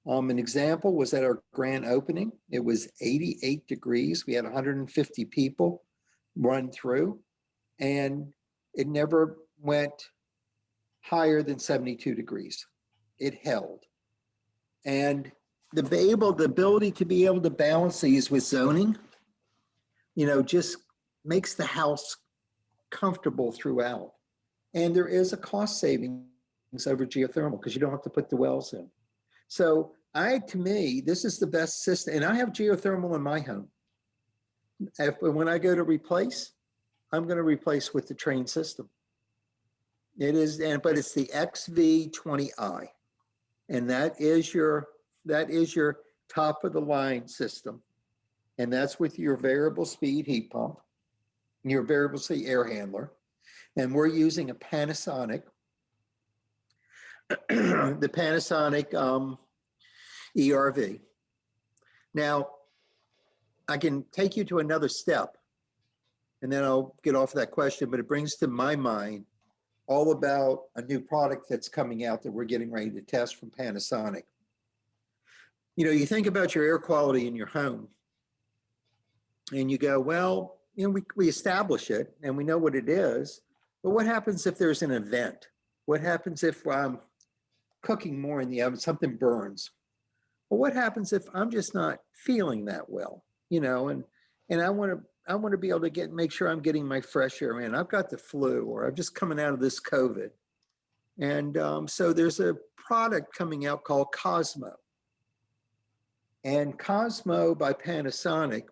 An example was at our grand opening. It was 88 degrees. We had 150 people run through, and it never went higher than 72 degrees. It held. And the ability to be able to balance these with zoning, just makes the house comfortable throughout. And there is a cost savings over geothermal because you don't have to put the wells in. So to me, this is the best system. And I have geothermal in my home. When I go to replace, I'm going to replace with the Train system. It is, but it's the XV20i. And that is your top of the line system. And that's with your variable speed heat pump, your variable speed air handler. And we're using a Panasonic, the Panasonic ERV. Now, I can take you to another step, and then I'll get off that question, but it brings to my mind all about a new product that's coming out that we're getting ready to test from Panasonic. You think about your air quality in your home, and you go, well, we establish it and we know what it is, but what happens if there's an event? What happens if I'm cooking more in the oven, something burns? Well, what happens if I'm just not feeling that well, and I want to be able to make sure I'm getting my fresh air in. I've got the flu, or I'm just coming out of this COVID. And so there's a product coming out called Cosmo. And Cosmo by Panasonic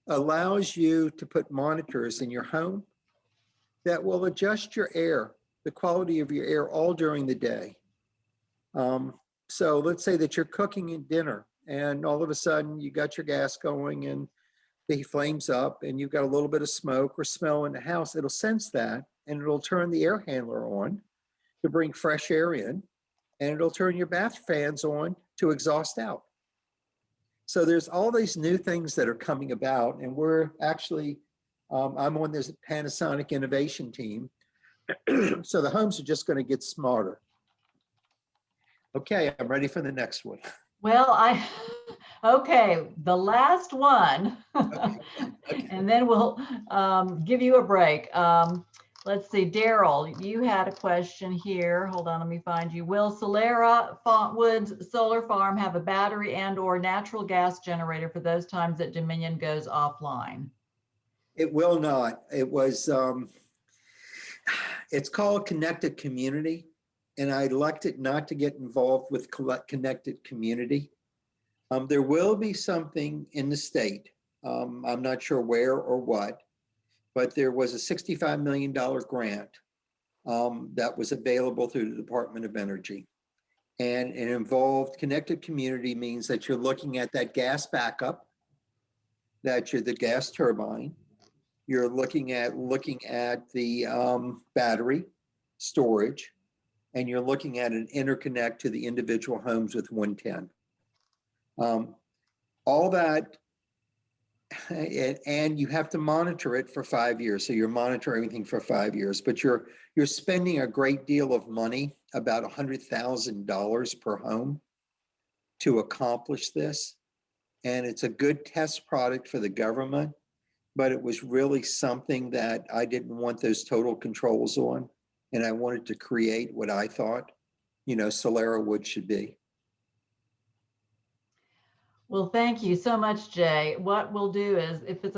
allows you to put monitors in your home that will adjust your air, the quality of your air all during the day. So let's say that you're cooking in dinner and all of a sudden you got your gas going and the flames up and you've got a little bit of smoke or smell in the house. It'll sense that and it'll turn the air handler on to bring fresh air in, and it'll turn your bath fans on to exhaust out. So there's all these new things that are coming about, and we're actually, I'm on this Panasonic innovation team. So the homes are just going to get smarter. Okay, I'm ready for the next one. Well, okay, the last one, Okay. and then we'll give you a break. Let's see, Daryl, you had a question here. Hold on, let me find you. Will Solera Woods Solar Farm have a battery and/or natural gas generator for those times that Dominion goes offline? It will not. It was, it's called Connected Community, and I elected not to get involved with Connected Community. There will be something in the state. I'm not sure where or what, but there was a $65 million grant that was available through the Department of Energy. And an involved connected community means that you're looking at that gas backup, that you're the gas turbine. You're looking at the battery storage, and you're looking at an interconnect to the individual homes with 110. All that, and you have to monitor it for 5 years. So you're monitoring everything for 5 years, but you're spending a great deal of money, about $100,000 per home, to accomplish this. And it's a good test product for the government, but it was really something that I didn't want those total controls on. And I wanted to create what I thought, Solera Wood should be. Well, thank you so much, Jay. What we'll do is, if it's